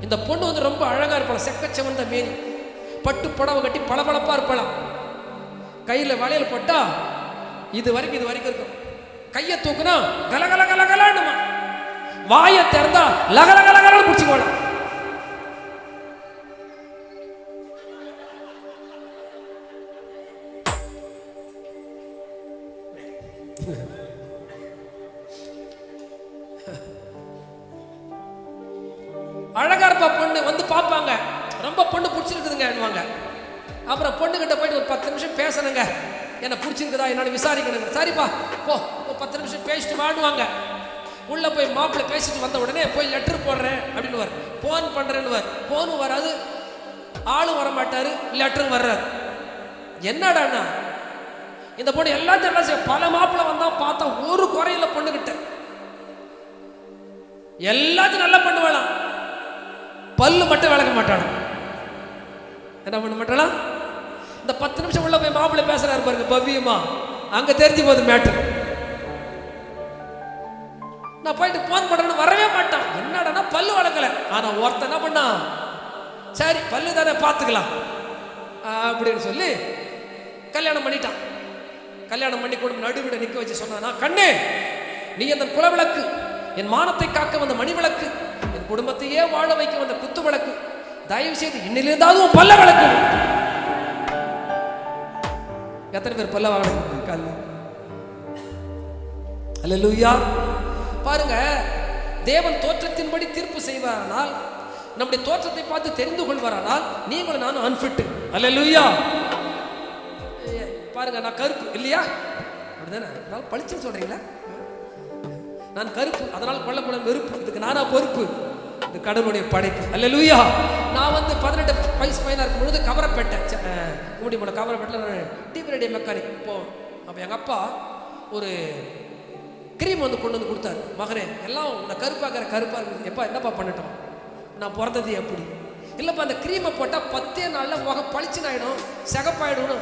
இந்த பொண்ணு வந்து ரொம்ப அழகா இருப்பாள், செக்கச்சவந்த மேனி, பட்டு புடவை கட்டி பளபளப்பா இருப்பாளாம். கையில வளையல் போட்டா இது வரைக்கும் இருக்கும். கையை தூக்குனா கலகல கலகலன்னுமா, வாயை திறந்தா லகல கலகல பிடிச்சிக்கோலாம். அழகா இருப்பா பொண்ணு, வந்து பார்ப்பாங்க, ரொம்ப பொண்ணு பிடிச்சிருக்குதுங்க. அப்புறம் பொண்ணு கிட்ட போயிட்டு ஒரு 10 நிமிஷம் பேசணுங்க, என்ன பிடிச்சிருக்குதா என்னோட விசாரிக்கணுங்க. சரிப்பா போ, ஒரு 10 நிமிஷம் பேசிட்டு வாடுவாங்க. உள்ள போய் மாப்பிள்ளை பேசிட்டு வந்த உடனே போய் லெட்டர் போடுறேன் அப்படின்னு வர, போன் பண்றேன்னு போனும் வராது, ஆளும் வர மாட்டாரு, லெட்டரும் வர்றாரு. என்னடாண்ணா இந்த பொண்ணு எல்லாத்தையும் பல மாப்பிள்ளை வந்தா பார்த்தா ஒரு குறையில பொண்ணுகிட்ட, எல்லாத்தையும் நல்லா பண்ணுவாளாம், பல்லு மட்டும் விளக்க மாட்டானா. என்ன பண்ண மாட்டாளா? இந்த 10 நிமிஷம் உள்ள போய் மாப்பிள்ளை பேசுறாரு பாருங்க பவ்யமா, அங்க தெரிஞ்சு போகுது மேட்டர். நான் போயிட்டு போன் பண்றேன்னு வரவே மாட்டான். என்னடா பல்லு வளர்க்கல. ஆனா ஒருத்தன் என்ன பண்ணா, சரி பல்லு தானே பார்த்துக்கலாம் அப்படின்னு சொல்லி கல்யாணம் பண்ணிட்டான். கல்யாணம் பண்ணி குடும்பம் நடுவிட நிற்க வச்சு சொன்னா, கண்ணே நீ அந்த குலவிளக்கு, என் மானத்தை காக்க வந்த மணி விளக்கு, என் குடும்பத்தையே வாழ வைக்க வந்த குத்து விளக்கு, தயவு செய்து இன்னிலிருந்தாவது உன் பல்ல விளக்கு. எத்தனை பேர் பல்ல வளர்க்கு? அல்லேலூயா. பாருங்க, தேவன் தோற்றத்தின்படி தீர்ப்பு செய்வாரானால், நம்முடைய தோற்றத்தை பார்த்து தெரிந்து கொள்வாரானால், நீங்களும் நானும் அன்ஃபிட். அல்லேலூயா. பாருங்க, நான் கருப்பு இல்லையா, அப்படிதானே? நான் பளிச்சுன்னு சொல்றீங்களா? நான் கருப்பு, அதனால் கொல்லப்படும் வெறுப்பு, இதுக்கு நானா பொறுப்பு? இது கடவுளுடைய படைப்பு. அல்லேலூயா. நான் வந்து 18 வயசு பையனா இருக்கும் பொழுது கவரப்பேட்டை, மூடிமலை கவரப்பேட்டில் டிவி ரேடியோ மெக்கானிக் போவோம். அப்போ எங்கள் அப்பா ஒரு கிரீம் வந்து கொண்டு வந்து கொடுத்தாரு. மகனே எல்லாம் உன்னை கருப்பாக்கிற கருப்பாக இருக்குது, எப்பா என்னப்பா பண்ணிட்டோம், நான் பிறந்தது எப்படி இல்லைப்பா, அந்த க்ரீமை போட்டால் 10 நாளில் முகம் பளிச்சுன்னு ஆகிடும், சிகப்பாயிடும்னு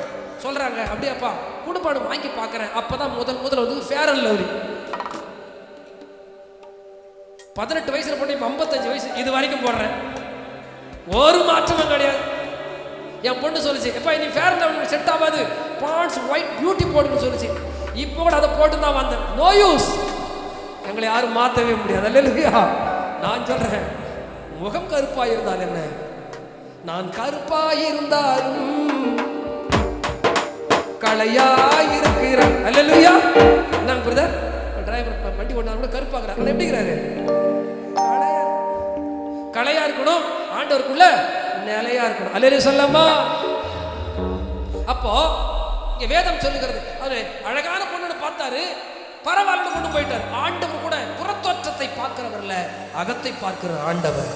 சொல்கிறாங்க. அப்படியாப்பா குடுப்பாடு வாங்கி பார்க்குறேன். அப்போ தான் முதல் வந்து ஃபேர் அண்ட் லவ்லி 18 வயசுல போட்டு 55 வயசு இது வரைக்கும் போடுறேன், ஒரு மாற்றமும் கிடையாது. என் பொண்ணு சொல்லிச்சு, எப்பா நீ ஃபேர் அண்ட் லவ்லி செட் ஆகாது, பாண்ட்ஸ் ஒயிட் பியூட்டி போடுன்னு சொல்லிச்சு. இப்போ கூட அதை போட்டு தான் வந்தேன். நோ யூஸ், எங்களை யாரும் மாற்றவே முடியாது. அல்லேலூயா. நான் சொல்றேன், முகம் கருப்பாக இருந்தால் என்ன, நான் கருப்பாக இருந்தாலும் களையாயிருக்கிறேன். அல்லேலூயா. என்னங்க பிரதர், டிரைவர் வண்டி ஓட்டினா கூட கருப்பாகிறார், ஆனால் எப்படிங்கிறாரு? களையா இருக்கணும், ஆண்டவருக்குள்ள நிலையா இருக்கணும். அல்லேலூயா. சொல்லமா அப்போ இங்க வேதம் சொல்லுகிறது, அவரு அழகான பொண்ணு பார்த்தாரு, பரவாயில்ல கொண்டு போயிட்டார். ஆண்டவர் கூட புறத்தோற்றத்தை பார்க்கிறவர் இல்ல, அகத்தை பார்க்கிற ஆண்டவர்.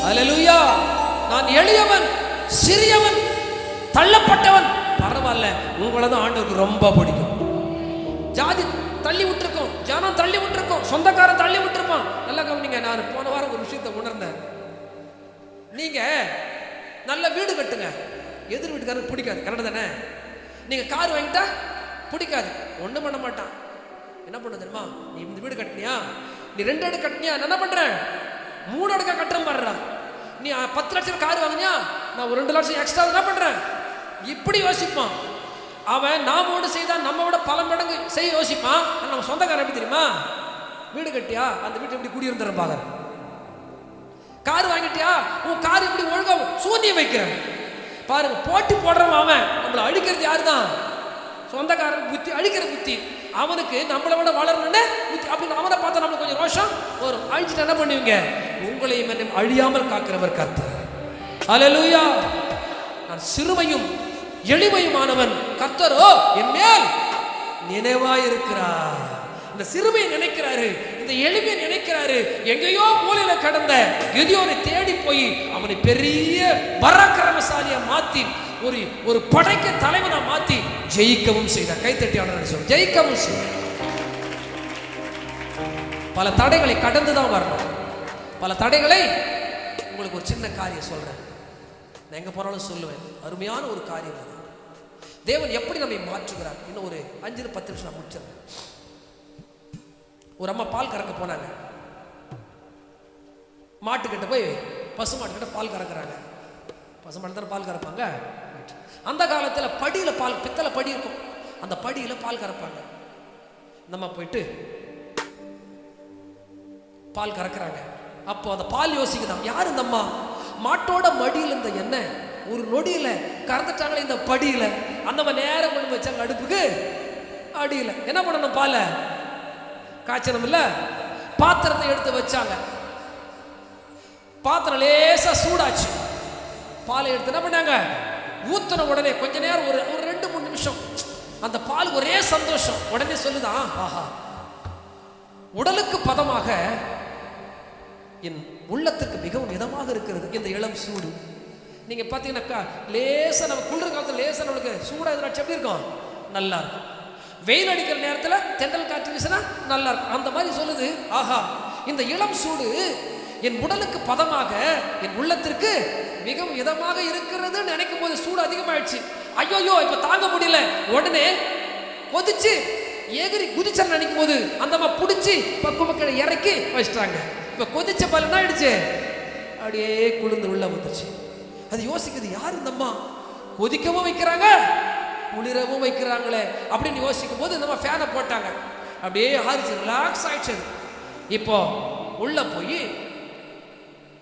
அல்லேலூயா. நான் எளியவன், சிறியவன், தள்ளப்பட்டவன், பரவாயில்ல, உங்களை தான் ஆண்டவருக்கு ரொம்ப பிடிக்கும். ஜாதி தள்ளி விட்டுருக்கோம், ஜனம் தள்ளி விட்டுருக்கோம், சொந்தக்காரன் தள்ளி விட்டுருப்பான். நல்லா கவனிங்க, நான் போன வாரம் ஒரு விஷயத்தை உணர்ந்தேன். நீங்க நல்ல வீடு கட்டுங்க, எதிர் வீட்டுக்காரருக்கு பிடிக்காது, கரெக்டு தானே? நீங்க கார் வாங்கிட்டா பிடிக்காது, ஒண்ணும் பண்ண மாட்டான். என்ன பண்ண தெரியுமா? நீ இந்த வீடு கட்டினியா, நீ 2 அடுக்கு கட்டினியா, என்ன பண்ற 3 அடுக்கா கட்டுறேன் பாடுறா. நீ 10 லட்சம் கார் வாங்கினியா, நான் ஒரு 2 லட்சம் எக்ஸ்ட்ரா என்ன பண்றேன், இப்படி யோசிப்பான் அவன். நாம ஒன்று செய்தா நம்ம விட பல மடங்கு செய்ய யோசிப்பான். நம்ம சொந்தக்காரன் எப்படி தெரியுமா? வீடு கட்டியா, அந்த வீட்டை எப்படி குடியிருந்துற பாக்குற. கார் வாங்கிட்டியா, உன் கார் எப்படி ஒழுங்கா சூன்யம் வைக்கிற பாருங்க. போட்டி போடுறவன் அவன், நம்மளை அழிக்கிறது யாரு தான்? சொந்தக்காரன் புத்தி, அழிக்கிற புத்தி. அவனுக்கு நம்மளை விட வளரணும்னு புத்தி. அப்படின்னு அவனை பார்த்தா நம்மளுக்கு கொஞ்சம் ரோஷம் வரும். அழிச்சிட்டு என்ன பண்ணுவீங்க? உங்களையும் என்னையும் அழியாமல் காக்கிறவர் கர்த்தர். அல்லேலூயா. நான் சிறுமையும் எளிமையுமானவன், கர்த்தரோ என் மேல் நினைவாயிருக்கிறார். இந்த சிறுமையை நினைக்கிறாரு, இந்த எளிமையை நினைக்கிறாரு. எங்கேயோ மூலையில கடந்த கிதியோனை தேடி போய் அவனை பெரிய பராக்கிரமசாலியா மாத்தி, ஒரு படைக்க தலைவனா மாத்தி ஜெயிக்கவும் செய்தார். கைத்தட்டியாளர் சொல்ல, ஜெயிக்கவும் செய்தார். பல தடைகளை கடந்துதான் வரணும். பல தடைகளை, உங்களுக்கு ஒரு சின்ன காரியம் சொல்றேன், நான் எங்க போனாலும் சொல்லுவேன், அருமையான ஒரு காரியம் அது. தேவன் எப்படி நம்மை மாற்றுகிறார். இன்னும் ஒரு 5-10 நிமிஷம் நான் முடிச்சிடறேன். ஒரு அம்மா பால் கறக்க போனாங்க. மாட்டுக்கிட்ட போய், பசு மாட்டுக்கிட்ட பால் கறக்குறாங்க. பசு மாட்டு தானே பால் கறப்பாங்க. அந்த காலத்தில் படியில் பால், பித்தளை படி இருக்கும், அந்த படியில் பால் கறப்பாங்க. இந்த அம்மா போயிட்டு பால் கறக்குறாங்க. அப்போ அந்த பால் யோசிக்குதான், யார் இந்த அம்மா? மாட்டோட மடியில் இருந்த எண்ணெய் ஒரு நொடியில கறந்துட்டாங்களே இந்த படியில. அந்த நேரம் கொண்டு வச்சாங்க அடுப்புக்கு அடியில். என்ன பண்ணணும்? பாலை காய்ச்சணும் இல்ல, பாத்திரத்தை எடுத்து வச்சாங்க. பாத்திரம் லேசா சூடாச்சு. பாலை எடுத்து என்ன பண்ணாங்க? ஊத்தின உடனே கொஞ்ச நேரம், ஒரு 2-3 நிமிஷம் அந்த பால் ஒரே சந்தோஷம். உடனே சொல்லுதான், ஆஹா, உடலுக்கு பதமாக என் உள்ளத்துக்கு மிகவும் இதமாக இருக்கிறது இந்த இளம் சூடு. நீங்க பாத்தீங்கன்னாக்கா லேசா, நம்ம குளிர் காலத்துல லேசா நம்மளுக்கு சூடா எதிராச்சு எப்படி இருக்கும்? நல்லா இருக்கும். வெயில் அடிக்கிற நேரத்தில் தென்றல் காற்று வீசினா நல்லா இருக்கும். அந்த மாதிரி சொல்லுது, ஆஹா, இந்த இளம் சூடு என் உடலுக்கு பதமாக, என் உள்ளத்திற்கு மிகவும் இதமாக இருக்கிறது நினைக்கும் போது சூடு அதிகமாயிடுச்சு. ஐயோயோ, இப்ப தாங்க முடியல. உடனே கொதிச்சு எகிரி குதிச்ச நினைக்கும் போது அந்த அம்மா பிடிச்சி பக்குமக்களை இறக்கி வச்சிட்டாங்க. இப்ப கொதிச்ச பால் என்ன ஆயிடுச்சு? அப்படியே குளிர்ந்து உள்ள வந்துருச்சு. அது யோசிக்குது, யார் இந்த அம்மா? கொதிக்கவும் வைக்கிறாங்க, குளிரவும் வைக்கிறாங்களே அப்படின்னு யோசிக்கும் போது இந்த ஃபேனை போட்டாங்க. அப்படியே ஆறிச்சு, ரிலாக்ஸ் ஆயிடுச்சு. இப்போ உள்ள போய்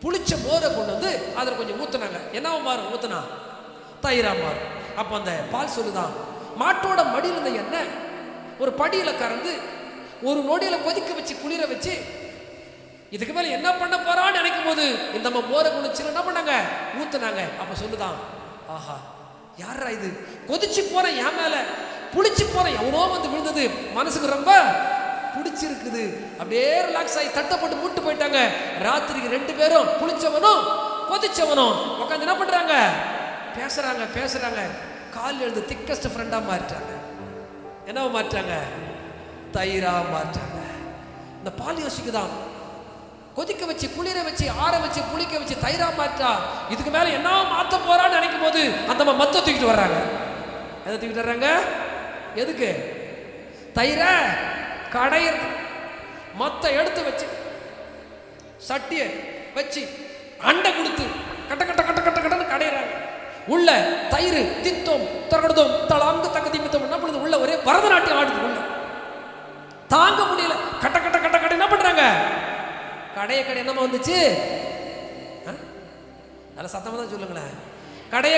புளிச்ச மோரை கொண்டு வந்து அதில் கொஞ்சம் ஊத்துனாங்க. என்னவா மாறும்? ஊத்துனா தயிரா மாறும். அப்போ அந்த பால் சொல்லுதான், மாட்டோட மடியில் இருந்த எண்ணெய் ஒரு படியில கறந்து ஒரு நொடியில கொதிக்க வச்சு குளிர வச்சு இதுக்கு மேல என்ன பண்ண போறான்னு நினைக்கும் போது இந்த மோரை குடிச்சு என்ன பண்ணாங்க? ஊத்துனாங்க. அப்ப சொல்லுதான், ஆஹா, யாரா இது? கொதிச்சு போற என் மேல புளிச்சு போற எவனோ வந்து விழுந்தது, மனசுக்கு ரொம்ப பிடிச்சிருக்குது. அப்படியே ரிலாக்ஸ் ஆகி தட்டப்பட்டு மூட்டு போயிட்டாங்க. ராத்திரிக்கு 2 பேரும் புளிச்சவனும் கொதிச்சவனும் உட்காந்து என்ன பண்றாங்க? பேசுறாங்க. கால் எழுந்து திக்கஸ்ட் ஃப்ரெண்டா மாறிட்டாங்க. என்னவா மாற்றாங்க? தயிரா மாற்றாங்க. இந்த பால் யோசிக்குதான், கொதிக்க வச்சு குளிர வச்சு ஆற வச்சு புளிக்க வச்சு தயிரா மாற்றா, இதுக்கு மேல என்ன மாத்த போறான்னு நினைக்கும் போது அந்த மத்த தூக்கிட்டு வர்றாங்க. எதை தூக்கிட்டு வர்றாங்க? எதுக்கு? தயிர கடைய மத்த எடுத்து வச்சு சட்டிய வச்சு அண்டை கொடுத்து கட்ட கட்ட கட்ட கட்ட கட்டன்னு கடையிறாங்க. உள்ள தயிர் தித்தோம் தரகடுதோம் தளாங்க தக்க திமித்தோம் என்ன பண்ணுது? உள்ள ஒரே பரதநாட்டியம் ஆடுது. உள்ள தாங்க முடியல, கட்ட கட்ட கட்ட கட்ட என்ன பண்றாங்க? கடைய என்னமா வந்துச்சு? நல்ல சத்தமா தான் சொல்லுங்களேன். கடைய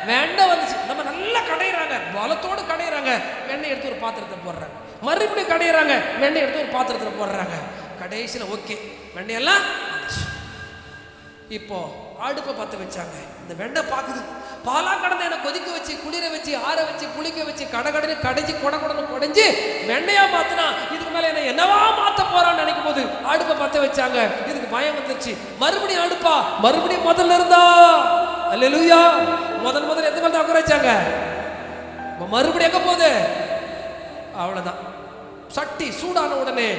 வெண்ணெய் வந்துச்சு. நம்ம நல்லா கடையிறாங்க, பலத்தோடு கடையிறாங்க. வெண்ணெய் எடுத்து ஒரு பாத்திரத்தை போடுறாங்க. மறுபடியும் கடையிறாங்க, வெண்ணெய் எடுத்து ஒரு பாத்திரத்தில் போடுறாங்க. கடைசியில் ஓகே, வெண்ணெயெல்லாம் இப்போ அடுப்பை பற்ற வச்சாங்க. இந்த வெண்ணெய் பார்க்குது, பாலா கடந்து என்னை கொதிக்க வச்சு குளிர வச்சு ஆற வச்சு புளிக்க வச்சு கடகடனு கடைஞ்சி கொடன்னு குடைஞ்சி வெண்ணையா மாத்தினா இதுக்கு மேல என்ன என்னவா மாத்த போறான்னு நினைக்கும் போது அடுப்பை பற்ற வச்சாங்க. இதுக்கு பயம் வந்துருச்சு. மறுபடியும் அடுப்பா, மறுபடியும் முதல்ல இருந்தா. அல்லேலூயா. முதல்ல எந்த மேல உட்கார வச்சாங்க, மறுபடியும் எங்க போகுது, அவ்வளவுதான். சட்டி சூடான உடனே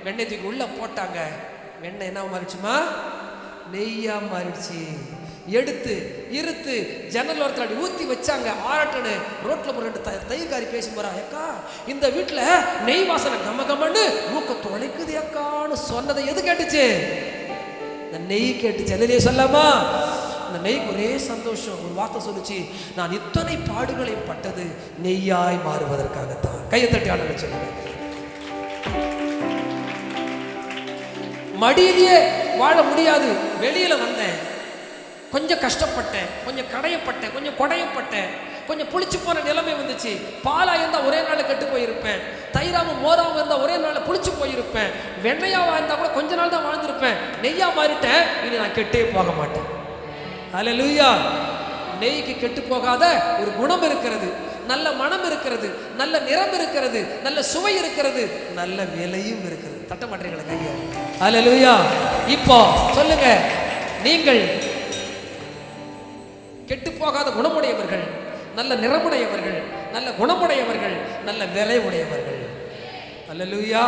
வெண்ணெய் தூக்கி உள்ள போட்டாங்க. வெண்ணெய் என்ன மாறிடுச்சுமா, நெய்யா மாறிடுச்சு. எடுத்து இருத்து ஜன்னல் ஓரத்தில் அடி ஊற்றி வச்சாங்க. ஆரட்டனு ரோட்டில் ஒரு 2 தயிர்காரி பேசி போறா, ஏக்கா இந்த வீட்டில் நெய் வாசனை கம்ம கம்மன்னு மூக்க தொலைக்குது ஏக்கான்னு சொன்னதை எது கேட்டுச்சு, இந்த நெய் கேட்டுச்சு. அல்லேலூயா சொல்லாமா. அந்த நெய்க்கு ஒரே சந்தோஷம். ஒரு வார்த்தை சொல்லுச்சு, நான் இத்தனை பாடுகளை பட்டது நெய்யாய் மாறுவதற்காகத்தான். கையை தட்டி ஆளுங்க சொல்லுங்க. மடியிலேயே வாழ முடியாது, வெளியில வந்தேன், கொஞ்சம் கஷ்டப்பட்டேன், கொஞ்சம் கடையப்பட்டேன், கொஞ்சம் கொடையப்பட்டேன், கொஞ்சம் புளிச்சு போன நிலைமை வந்துச்சு. பாலா இருந்தா ஒரே நாள் கெட்டு போயிருப்பேன், தயிராம மோராம இருந்தா ஒரே நாள் புளிச்சு போயிருப்பேன், வெண்ணையாவா இருந்தா கூட கொஞ்ச நாள் தான் வாழ்ந்திருப்பேன். நெய்யா மாறிட்டேன், இனி நான் கெட்டே போக மாட்டேன். அல்லேலூயா. நெய்க்கு கெட்டு போகாத ஒரு குணம் இருக்கிறது, நல்ல மனம் இருக்கிறது, நல்ல நிறம் இருக்கிறது, நல்ல சுவை இருக்கிறது, நல்ல விலையும் இருக்கிறது. தட்ட மாட்டீங்களா கையை? அல்லேலூயா. இப்போ சொல்லுங்க, நீங்கள் கெட்டு போகாத குணமுடையவர்கள், நல்ல நிறமுடையவர்கள், நல்ல குணமுடையவர்கள், நல்ல விலை உடையவர்கள். அல்லேலூயா.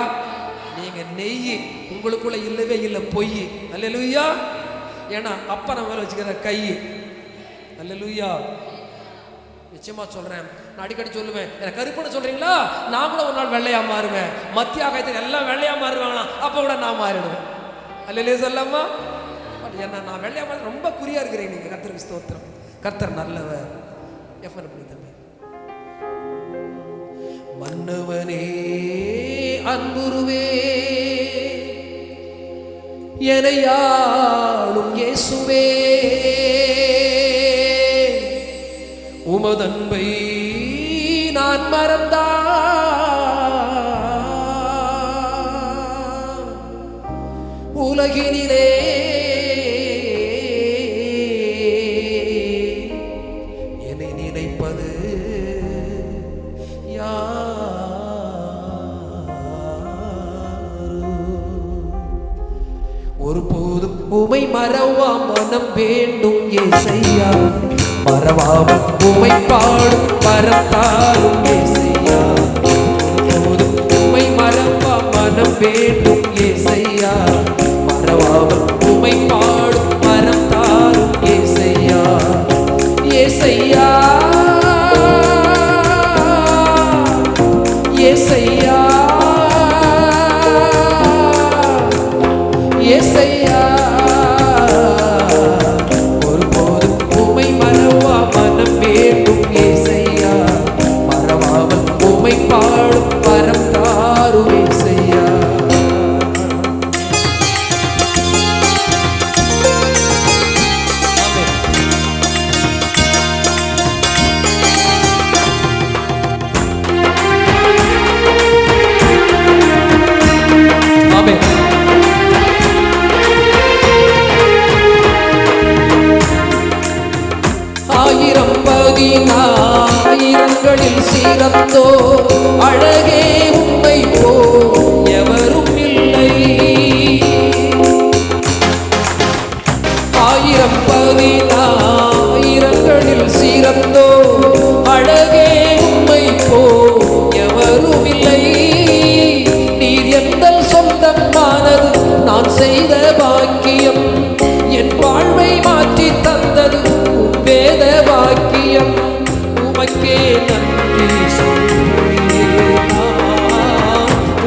நீங்க நெய் உங்களுக்குள்ள இல்லவே இல்லை, பொய். அல்லேலூயா. ஏன்னா அப்பா நம்ம மேல வச்சுக்கிற கை. அல்லேலூயா. நிச்சயமா சொல்றேன், நான் அடிக்கடி சொல்லுவேன், எனக்கு கருப்புன்னு சொல்றீங்களா, நான் கூட ஒரு நாள் வெள்ளையா மாறுவேன். மத்திய ஆகாயத்தில் எல்லாம் வெள்ளையா மாறுவாங்களாம், அப்ப கூட நான் மாறிடுவேன். அல்லேலூயா சொல்லாமா. என்ன நான் வெள்ளையா மாறி ரொம்ப குறியா இருக்கிறேன். நீங்க கர்த்தருக்கு ஸ்தோத்திரம். கர்த்தர் நல்லவர். எஃப்என் பண்ணி தம்பி. மன்னவனே அன்புருவே எனையாளும் இயேசுவே, உமதன்பை நான் மறந்தான் உலகினிலே என்னை நினைப்பது யாரு? ஒருபோதும் உமை மறவா மனம் வேண்டும் ஏசையா, மறவாமல் உமை பாடும் பரத்தாலும் ஏசையா. ஒருபோதும் உமை மறவா மனம் வேண்டும் ஏசையா, மறவாமல் உமை பாடும் பரத்தாலும் ஏசையா. ஏசையா ஏசையா ஏசையா. ஒருபோதும் உமை மறவா மனம் வேண்டும் ஏசையா, மறவாமல் உமை பாடும் பரம் தாரும் ஏசையா. ஆயிரம் பதினாயிரங்களில் சிறந்தோ அழகே உம்மை போ எவரும் இல்லை. ஆயிரம் பதினாயிரங்களில் சிறந்தோ அழகே உம்மை போ எவரும் இல்லை. நீர் எந்தன் சொந்தமானது நான் செய்த பாக்கியம், என் வாழ்வை மாற்றி தந்தது வேத வாக்கியம். உமக்கே நன்றி சொல்வேன்,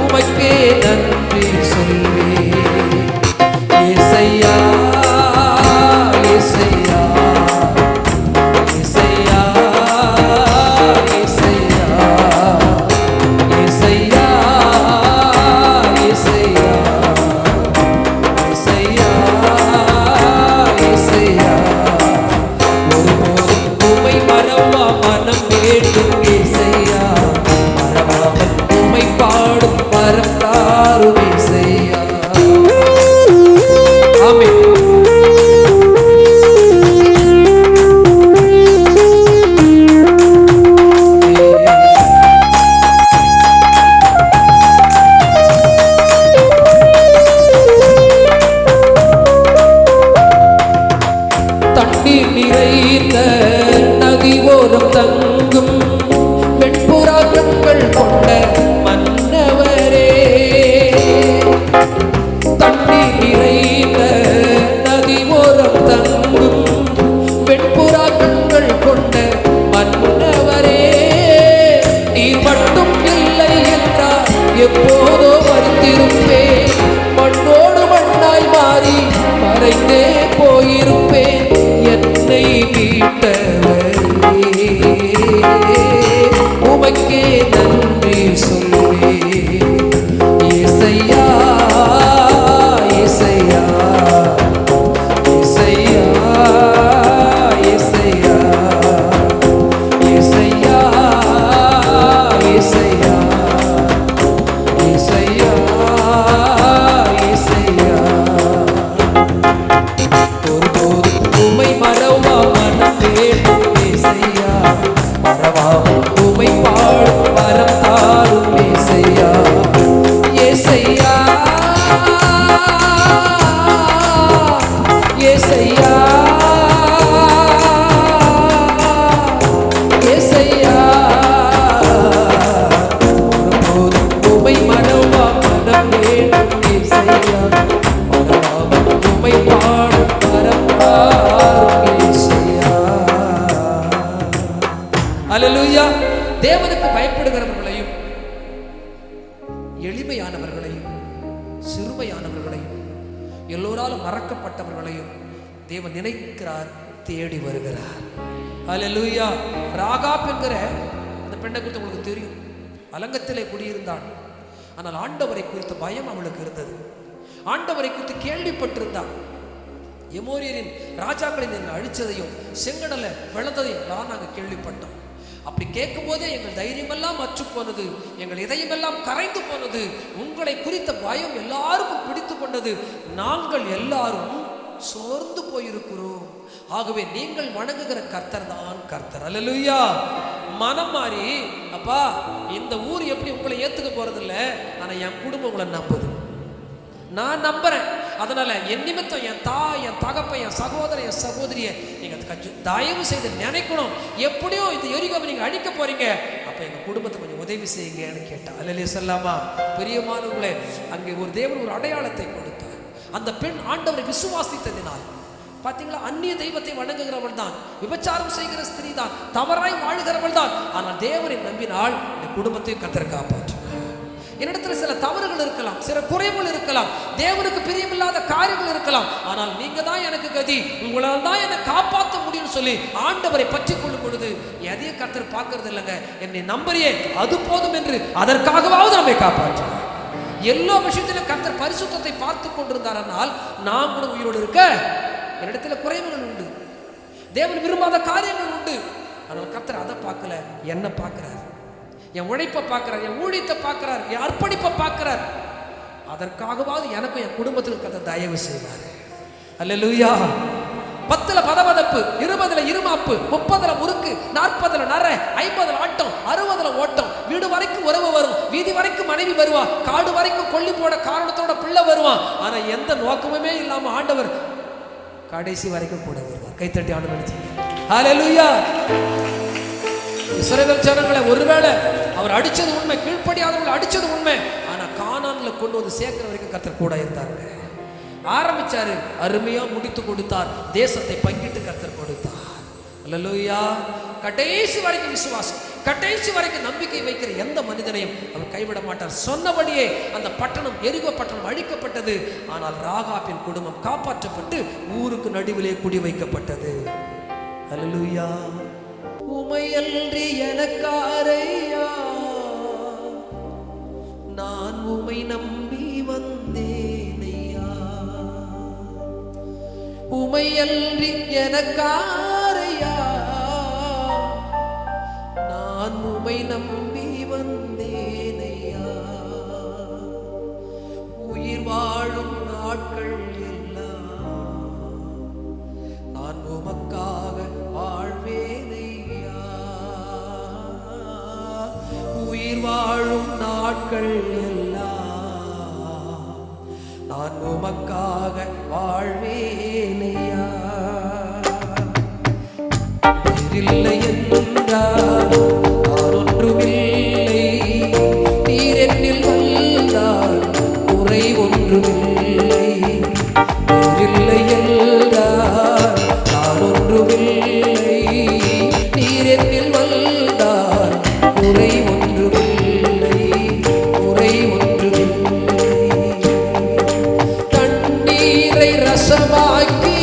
உமக்கே நன்றி சொல்வேன். ஏசையா ஏசையா ஏசையா ஏசையா ஏசையா ஏசையா ஏசையா ஏசையா. ஒருபோதும் உமை மறவா மனம் வேண்டும் ஏசையா, மறவாமல் உமை பாடும் பரம் தாரும் ஏசையா. ஆமென். நிறைந்த நதி ஓரம் தங்கும் வெண்புறா கண்கள் கொண்ட மன்னவரே, தண்ணீர் நிறைந்த நதி ஓரம் தங்கும் வெண்புறா கண்கள் கொண்ட மன்னவரே, நீர் மட்டும் இல்லை என்றால் எப்போதோ மறுத்திருப்பேன், மண்ணோடு மண்ணாய் மாறி மறைந்தே போயிருப்பேன். என்னை மீட்டவரே உமக்கே நன்றி சொல்வேன். இயேசையா இயேசையா இயேசையா இயேசையா இயேசையா இயேசையா இயேசையா இயேசையா. ஒருபோதும் உம்மை மறவா மனம் வேண்டும் இயேசையா, மறவா உம்மை பாடும் வரம் தாரும் இயேசையா. இயேசையா இயேசையா இயேசையா. ஒருபோதும் உம்மை மறவா மனம் வேண்டும் இயேசையா, மறவா உம்மை பாடும் வரம் தாரும் இயேசையா. அல்லேலூயா. தேவனுக்கு பயப்படுகிறவர்களையும் எளிமையானவர்களையும் சிறுமையானவர்களையும் எல்லோராலும் மறக்கப்பட்டவர்களையும் தேவன் நினைக்கிறார், தேடி வருகிறார். அல்லேலூயா. ராகாப் என்கிற அந்த பெண்ணை குறித்து உங்களுக்கு தெரியும். அலங்கத்திலே குடியிருந்தாள். ஆனால் ஆண்டவரை குறித்த பயம் அவளுக்கு இருந்தது. ஆண்டவரை குறித்து கேள்விப்பட்டிருந்தாள். எமோரியரின் ராஜாக்களை நீங்கள் அழிச்சதையும் செங்கடலை வெள்ளத்தையும் எல்லாம் நாங்கள் கேள்விப்பட்டோம். அப்படி கேட்கும் போதே எங்கள் தைரியமெல்லாம் அற்று போனது, எங்கள் இதயமெல்லாம் கரைந்து போனது. உங்களை குறித்த பயம் எல்லாருக்கும் பிடித்து கொண்டது. நாங்கள் எல்லாரும் சோர்ந்து போயிருக்கிறோம். ஆகவே நீங்கள் வணங்குகிற கர்த்தர் தான் கர்த்தர். அல்லேலூயா. மனம் மாறி, அப்பா இந்த ஊர் எப்படி உங்களை ஏத்துக்க போறது இல்லை, ஆனா என் குடும்பம் உங்களை நம்புது, நான் நம்புறேன். அதனால என் நிமித்தம் என் தாய், என் தகப்பன், என் சகோதரன், என் சகோதரியை நீங்க கொஞ்சம் தயவு செய்து நினைக்கணும். எப்படியோ இந்த எரிகோவை நீங்க அழிக்க போறீங்க, அப்ப எங்க குடும்பத்தை கொஞ்சம் உதவி செய்யுங்கன்னு கேட்டா. அல்லேலூயா சொல்லாமா? பெரியமானவர்களே, அங்கே ஒரு தேவன் ஒரு அடையாளத்தை கொடுத்தார். அந்த பெண் ஆண்டவரை விசுவாசித்ததினால், பாத்தீங்களா, அந்நிய தெய்வத்தை வணங்குகிறவள் தான், விபச்சாரம் செய்கிற ஸ்திரீ தான், தவறாய் வாழ்கிறவள் தான். ஆனால் தேவனை நம்பினால் இந்த குடும்பத்தையும் கர்த்தர் காப்பாற்று. என்னிடத்துல சில தவறுகள் இருக்கலாம், சில குறைவுகள் இருக்கலாம், தேவனுக்கு பிரியமில்லாத காரியங்கள் இருக்கலாம். ஆனால் நீங்க தான் எனக்கு கதி, உங்களால் தான் என்னை காப்பாற்ற முடியும்னு சொல்லி ஆண்டவரை பற்றி கொள்ளும் பொழுது எதையும் கர்த்தர் பார்க்கறது இல்லைங்க. என்னை நம்பறியே அது போதும் என்று அதற்காகவாவது நம்மை காப்பாற்றுவார். எல்லா விஷயத்திலும் கர்த்தர் பரிசுத்தத்தை பார்த்து கொண்டிருந்தாரானால் நான் கூட உயிரோடு இருக்க என்னிடத்துல குறைவுகள் உண்டு, தேவன் விரும்பாத காரியங்கள் உண்டு. ஆனால் கர்த்தர் அதை பார்க்கல, என்ன பார்க்கிறார், என் உழைப்பை பார்க்கிறார், என் ஊழியத்தை பார்க்கிறார், என் அர்ப்பணிப்பை பார்க்கிறார். அதற்காகவாவது எனக்கும் என் குடும்பத்திற்கு கர்த்தர் தயவு செய்வார். அல்லேலூயா. 10ல பதபதப்பு, 20ல இருமாப்பு, 30ல முறுக்கு, 40ல நர, 50ல ஆட்டம், 60ல ஓட்டம். வீடு வரைக்கும் உறவு வரும், வீதி வரைக்கும் மனைவி வருவா, காடு வரைக்கும் கொல்லி போட காரணத்தோட பிள்ளை வருவான். ஆனா எந்த நோக்கமுமே இல்லாம ஆண்டவர் கடைசி வரைக்கும் கூட வருவார். கைத்தட்டி ஆண்டவர். ஹல்லேலூயா. இஸ்ரவேல் ஜனங்களை ஒருவேளை அவர் அடிச்சது உண்மை, கீழ்ப்படியாதவங்களை அடிச்சது உண்மை, ஆனா கானான்ல கொண்டு வந்து சேர்க்கிற வரைக்கும் கர்த்தர் கூட இருந்தாருங்க. ஆரம்பிச்சாரு, அருமையா முடித்து கொடுத்தார், தேசத்தை பங்கிட்டு கர்த்தர் கொடுத்தார். அல்லேலூயா. கடைசி வரைக்கும் விசுவாசம், கடைசி வரைக்கும் நம்பிக்கை வைக்கிற எந்த மனிதனையும் அவர் கைவிட மாட்டார். சொன்னபடியே அந்த பட்டணம், எரிகோ பட்டணம் அழிக்கப்பட்டது. ஆனால் ராகாபின் குடும்பம் காப்பாற்றப்பட்டு ஊருக்கு நடுவிலே குடி வைக்கப்பட்டது. அல்லேலூயா. உமையன்றி எனக்காரையா, நான் உமை நம்பி வந்தேனையா. உமையன்றி எனக்காரையா, நான் உமை நம்பி வந்தேனையா. உயிர் வாழும் நாட்கள் எல்லாம் நான் உமக்காக வாழ்வேனையா. உயிர் வாழும் நாட்கள் எல்லாம் நான் உமக்காக வாழ்வேனையா. நீரில்லை என்றால் நான் ஒன்றுமில்லை, நீர் என்னில் வந்தால் குறை ஒன்றுமில்லை. நீரில்லை என்றால் நான் ஒன்றுமில்லை, நீர் என்னில் வந்தால் குறை ஒன்றுமில்லை, குறை ஒன்றுமில்லை. தண்ணீரை ரசமாக்கி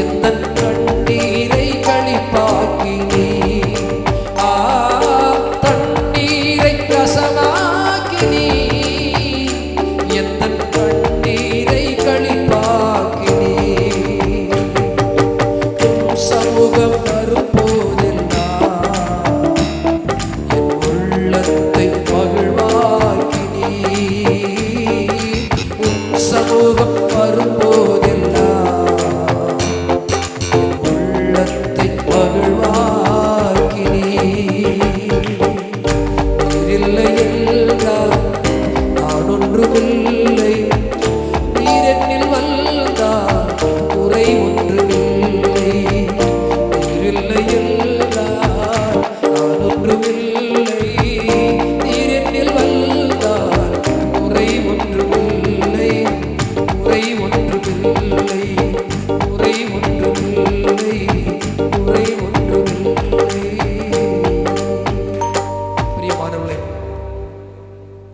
எந்தன் கண்ணீரை களிப்பாக்கி நீ, தண்ணீரை ரசமாக்கி நீ எந்தன் கண்ணீரை களிப்பாக்கி நீ. உன் சமூகம் வரும்போதெல்லாம் என் உள்ளத்தை மகிழ்வாக்கி நீ. உன் சமூகம் வரும்போதெல்லாம் என் உள்ளத்தை மகிழ்வாக்கி நீ. நீரில்லை என்றால் நான் ஒன்றுமில்லை, நீர் என்னில் வந்தால் குறை ஒன்றுமில்லை. நீரில்லை என்றால் நான் ஒன்றுமில்லை, நீர் என்னில் வந்தால் குறை ஒன்றுமில்லை, குறை ஒன்றுமில்லை, குறை ஒன்றுமில்லை, குறை ஒன்றுமில்லை. பிரியமானவர்களே,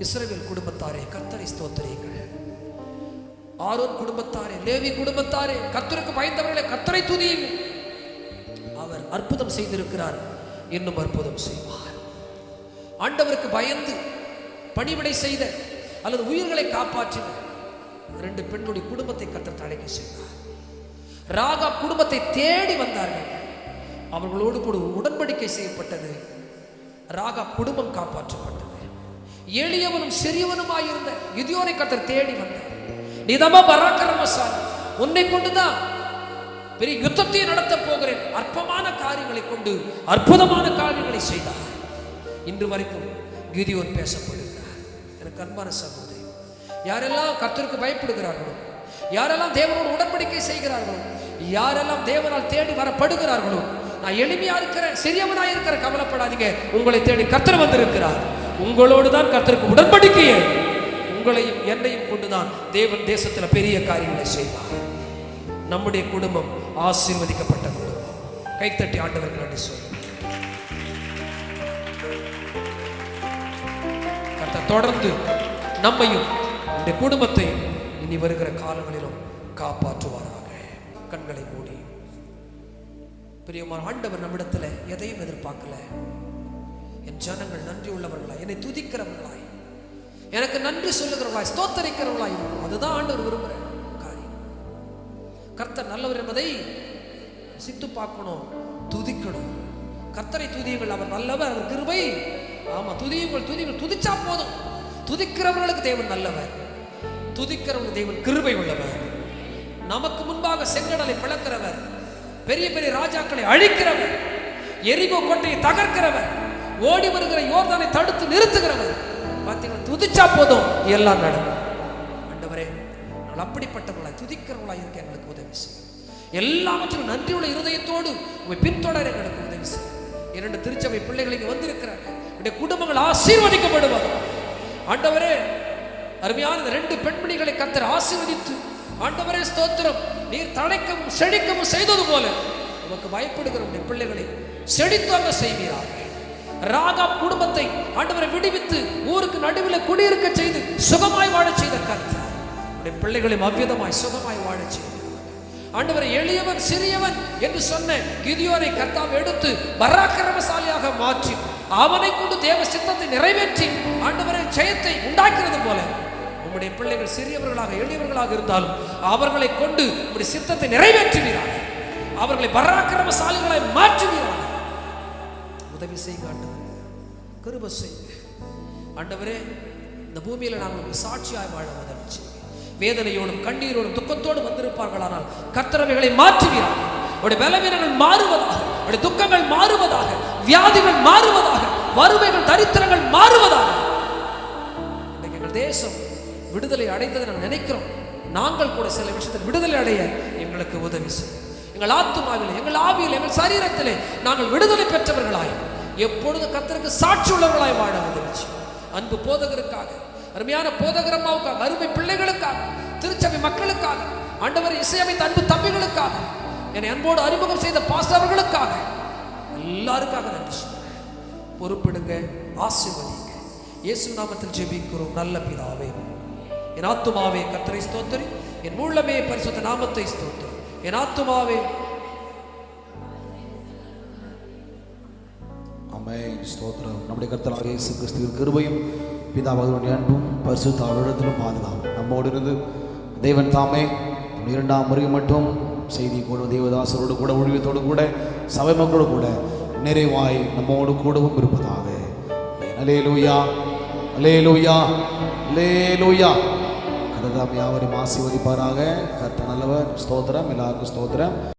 இஸ்ரவேல் குடும்பத்தாரே கர்த்தரை ஸ்தோத்திரியுங்கள். ஆரோன் குடும்பத்தாரே, லேவி குடும்பத்தாரே, கர்த்தருக்கு பயந்தவர்களே கர்த்தரை துதியுங்கள். அவர் அற்புதம் செய்திருக்கிறார், இன்னும் அற்புதம் செய்வார். ஆண்டவருக்கு பயந்து பணிவிடை செய்த அல்லது உயிர்களை காப்பாற்றின 2 பெண்களுடைய குடும்பத்தை கர்த்தர் தழைக்க செய்தார். ராகாப் குடும்பத்தை தேடி வந்தார்கள், அவர்களோடு கூட உடன்படிக்கை செய்யப்பட்டது. ராகாப் குடும்பம் காப்பாற்றப்பட்டது. எளியவனும் சிறியவனுமாயிருந்த கிதியோனை கர்த்தர் தேடி வந்தார். நிதமா பராக்கிரமசாலி, உன்னை கொண்டுதான் பெரிய யுத்தத்தை நடத்த போகிறேன். அற்பமான காரியங்களை கொண்டு அற்புதமான காரியங்களை செய்தார். இன்று வரைக்கும் கிதியோன் பேசப்படுகிறார். எனக்கு அன்பான சகோதரி, யாரெல்லாம் கர்த்தருக்கு பயப்படுகிறார்களோ, யாரெல்லாம் தேவனோடு உடன்படிக்கை செய்கிறார்களோ, யாரெல்லாம் தேவனால் தேடி வரப்படுகிறார்களோ, நான் எளிமையா இருக்கிறேன், சிறியவனாய் இருக்கிற, கவலைப்படாதீங்க, உங்களை தேடி கர்த்தர் வந்திருக்கிறார். உங்களோடு தான் கர்த்தருக்கு உடன்படிக்கையே. உங்களையும் என்னையும் கொண்டுதான் தேவன் தேசத்தில் பெரிய காரியங்களை செய்வார். நம்முடைய குடும்பம் ஆசீர்வதிக்கப்பட்ட குடும்பம். கைத்தட்டி ஆண்டவர்கள் நன்றி சொல்லுங்கள். கர்த்தர் தொடர்ந்து நம்மையும் இந்த குடும்பத்தையும் இனி வருகிற காலங்களிலும் காப்பாற்றுவாராக. கண்களை மூடி, பிரியமான ஆண்டவர் நம்மிடத்துல எதையும் எதிர்பார்க்கல. என் ஜனங்கள் நன்றி உள்ளவர்களாய், என்னை துதிக்கிறவர்களாய், எனக்கு நன்றி சொல்லுகிறவர்களாய், ஸ்தோத்தரிக்கிறவர்களாய் இருக்கும். அதுதான் ஆண்டவர் விரும்புகிற காரியம். கர்த்தர் நல்லவர் என்பதை சித்து பார்க்கணும், துதிக்கணும். கர்த்தரை துதியுங்கள், அவர் நல்லவர், அவர் கிருபை. ஆமா, துதியுங்கள், துதியுங்கள். துதிச்சா போதும். துதிக்கிறவர்களுக்கு தேவன் நல்லவர், துதிக்கிறவர்களுக்கு தேவன் கிருபை உள்ளவர். நமக்கு முன்பாக செங்கடலை பிளக்கிறவர், பெரிய பெரிய ராஜாக்களை அழிக்கிறவர், எரிகோ கோட்டையை தகர்க்கிறவர், ஓடி வருகிற யோர்தானை தடுத்து நிறுத்துகிறவர். பார்த்தீங்களா, துதிச்சா போதும் எல்லாம் நடக்கும். ஆண்டவரே, நாங்கள் அப்படிப்பட்டவர்களாய் துதிக்கிறவர்களாய் இருக்க எங்களுக்கு உதவி செய்யும். எல்லாவற்றிலும் நன்றியுள்ள இருதயத்தோடு உங்களை பின்தொடர எங்களுக்கு உதவி செய்யும். 2 திருச்சபை பிள்ளைகள் இங்கே வந்திருக்கிறார்கள். என்னுடைய குடும்பங்கள் ஆசீர்வதிக்கப்படுவார். ஆண்டவரே, அருமையான 2 பெண்மணிகளை கர்த்தர் ஆசீர்வதித்து, ஆண்டவரே ஸ்தோத்திரம், நீர் தழைக்கவும் செழிக்கவும் செய்தது போல உமக்கு பயப்படுகிற உடைய பிள்ளைகளை செழித்தாங்க செய்வீராக. ராகாப் குடும்பத்தை ஆண்டவரை விடுவித்து ஊருக்கு நடுவில் குடியிருக்க செய்து சுகமாய் வாழ செய்த கர்த்தர் உடைய பிள்ளைகளையும் அவ்விதமாய் சுகமாய் வாழ செய்து ஆண்டவரை எளியவன் சிறியவன் என்று சொன்ன கிதியோனை கர்த்தாவை எடுத்து பராக்கிரமசாலியாக மாற்றி அவனை கொண்டு தேவ சித்தத்தை நிறைவேற்றி ஆண்டவரை ஜெயத்தை உண்டாக்குறது போல உம்முடைய பிள்ளைகள் சிறியவர்களாக எளியவர்களாக இருந்தாலும் அவர்களை கொண்டு உம்முடைய சித்தத்தை நிறைவேற்றுவீராக, அவர்களை பராக்கிரமசாலிகளாய் மாற்றுவீராக. உதவி செய்யுங்க ஆண்டவரே, கிருபை செய்யுங்க ஆண்டவரே. இந்த பூமியில நாங்கள் சாட்சியாய் வாழ உதவி செய்யுங்க. வேதனையோடும் கண்ணீரோடும் துக்கத்தோடு வந்திருப்பார்களானால் கர்த்தரவைகளை மாற்றுவீராக. உடைய பலவீனங்கள் மாறுவதாக, உடைய துக்கங்கள் மாறுவதாக, வியாதிகள் மாறுவதாக, வறுமைகள் தரித்திரங்கள் மாறுவதாக. இன்றைக்கு எங்கள் தேசம் விடுதலை அடைந்ததை நாங்கள் நினைக்கிறோம். நாங்கள் கூட சில விஷயத்தில் விடுதலை அடைய எங்களுக்கு உதவி செய்யும். எங்கள் ஆத்துமாவிலே, எங்கள் ஆவியிலே, எங்கள் சரீரத்திலே நாங்கள் விடுதலை பெற்றவர்களாய் எப்பொழுது கர்த்தருக்கு சாட்சி உள்ளவர்களாய் வாழ முயற்சி. அன்பு போதகருக்காக, அருமையான போதகரம்மாவுக்காக, அருமை பிள்ளைகளுக்காக, திருச்சபை மக்களுக்காக, ஆண்டவர் இசையமைத்த அன்பு தம்பிகளுக்காக, என்னை அன்போடு அறிமுகம் செய்த பாஸ்டர்களுக்காக, எல்லாருக்காக நன்றி சொல்றேன். பொறுப்பிடுங்க, ஆசீர்வதிங்க. இயேசு நாமத்தில் ஜெபிக்கிறோம் நல்ல பிதாவே. என் ஆத்துமாவே கர்த்தரை ஸ்தோத்திரி, என் உள்ளமே பரிசுத்த நாமத்தை ஸ்தோத்திரி. என் ஆத்துமாவே ஆமென். ஸ்தோத்திரம். நம்முடைய கர்த்தராகிய இயேசு கிறிஸ்துவின் கிருபையும் பிதாவாகிய அன்பும் பரிசுத்த அவரிடத்திலும் பாதுகாப்பு நம்மோடு இருந்து தேவன் தாமே இரண்டாம் முறை மட்டும் செய்தி கூட தேவதாசரோடு கூட ஊழியத்தோடு கூட சபை மக்களோடு கூட நிறைவாய் நம்மோடு கூடவும் இருப்பதாக. அல்லேலூயா, அல்லேலூயா, அல்லேலூயா. கர்த்தர் யாவரையும் ஆசீர்வதிப்பாராக. கர்த்தர் நல்லவர். ஸ்தோத்திரம். எல்லாருக்கும் ஸ்தோத்திரம்.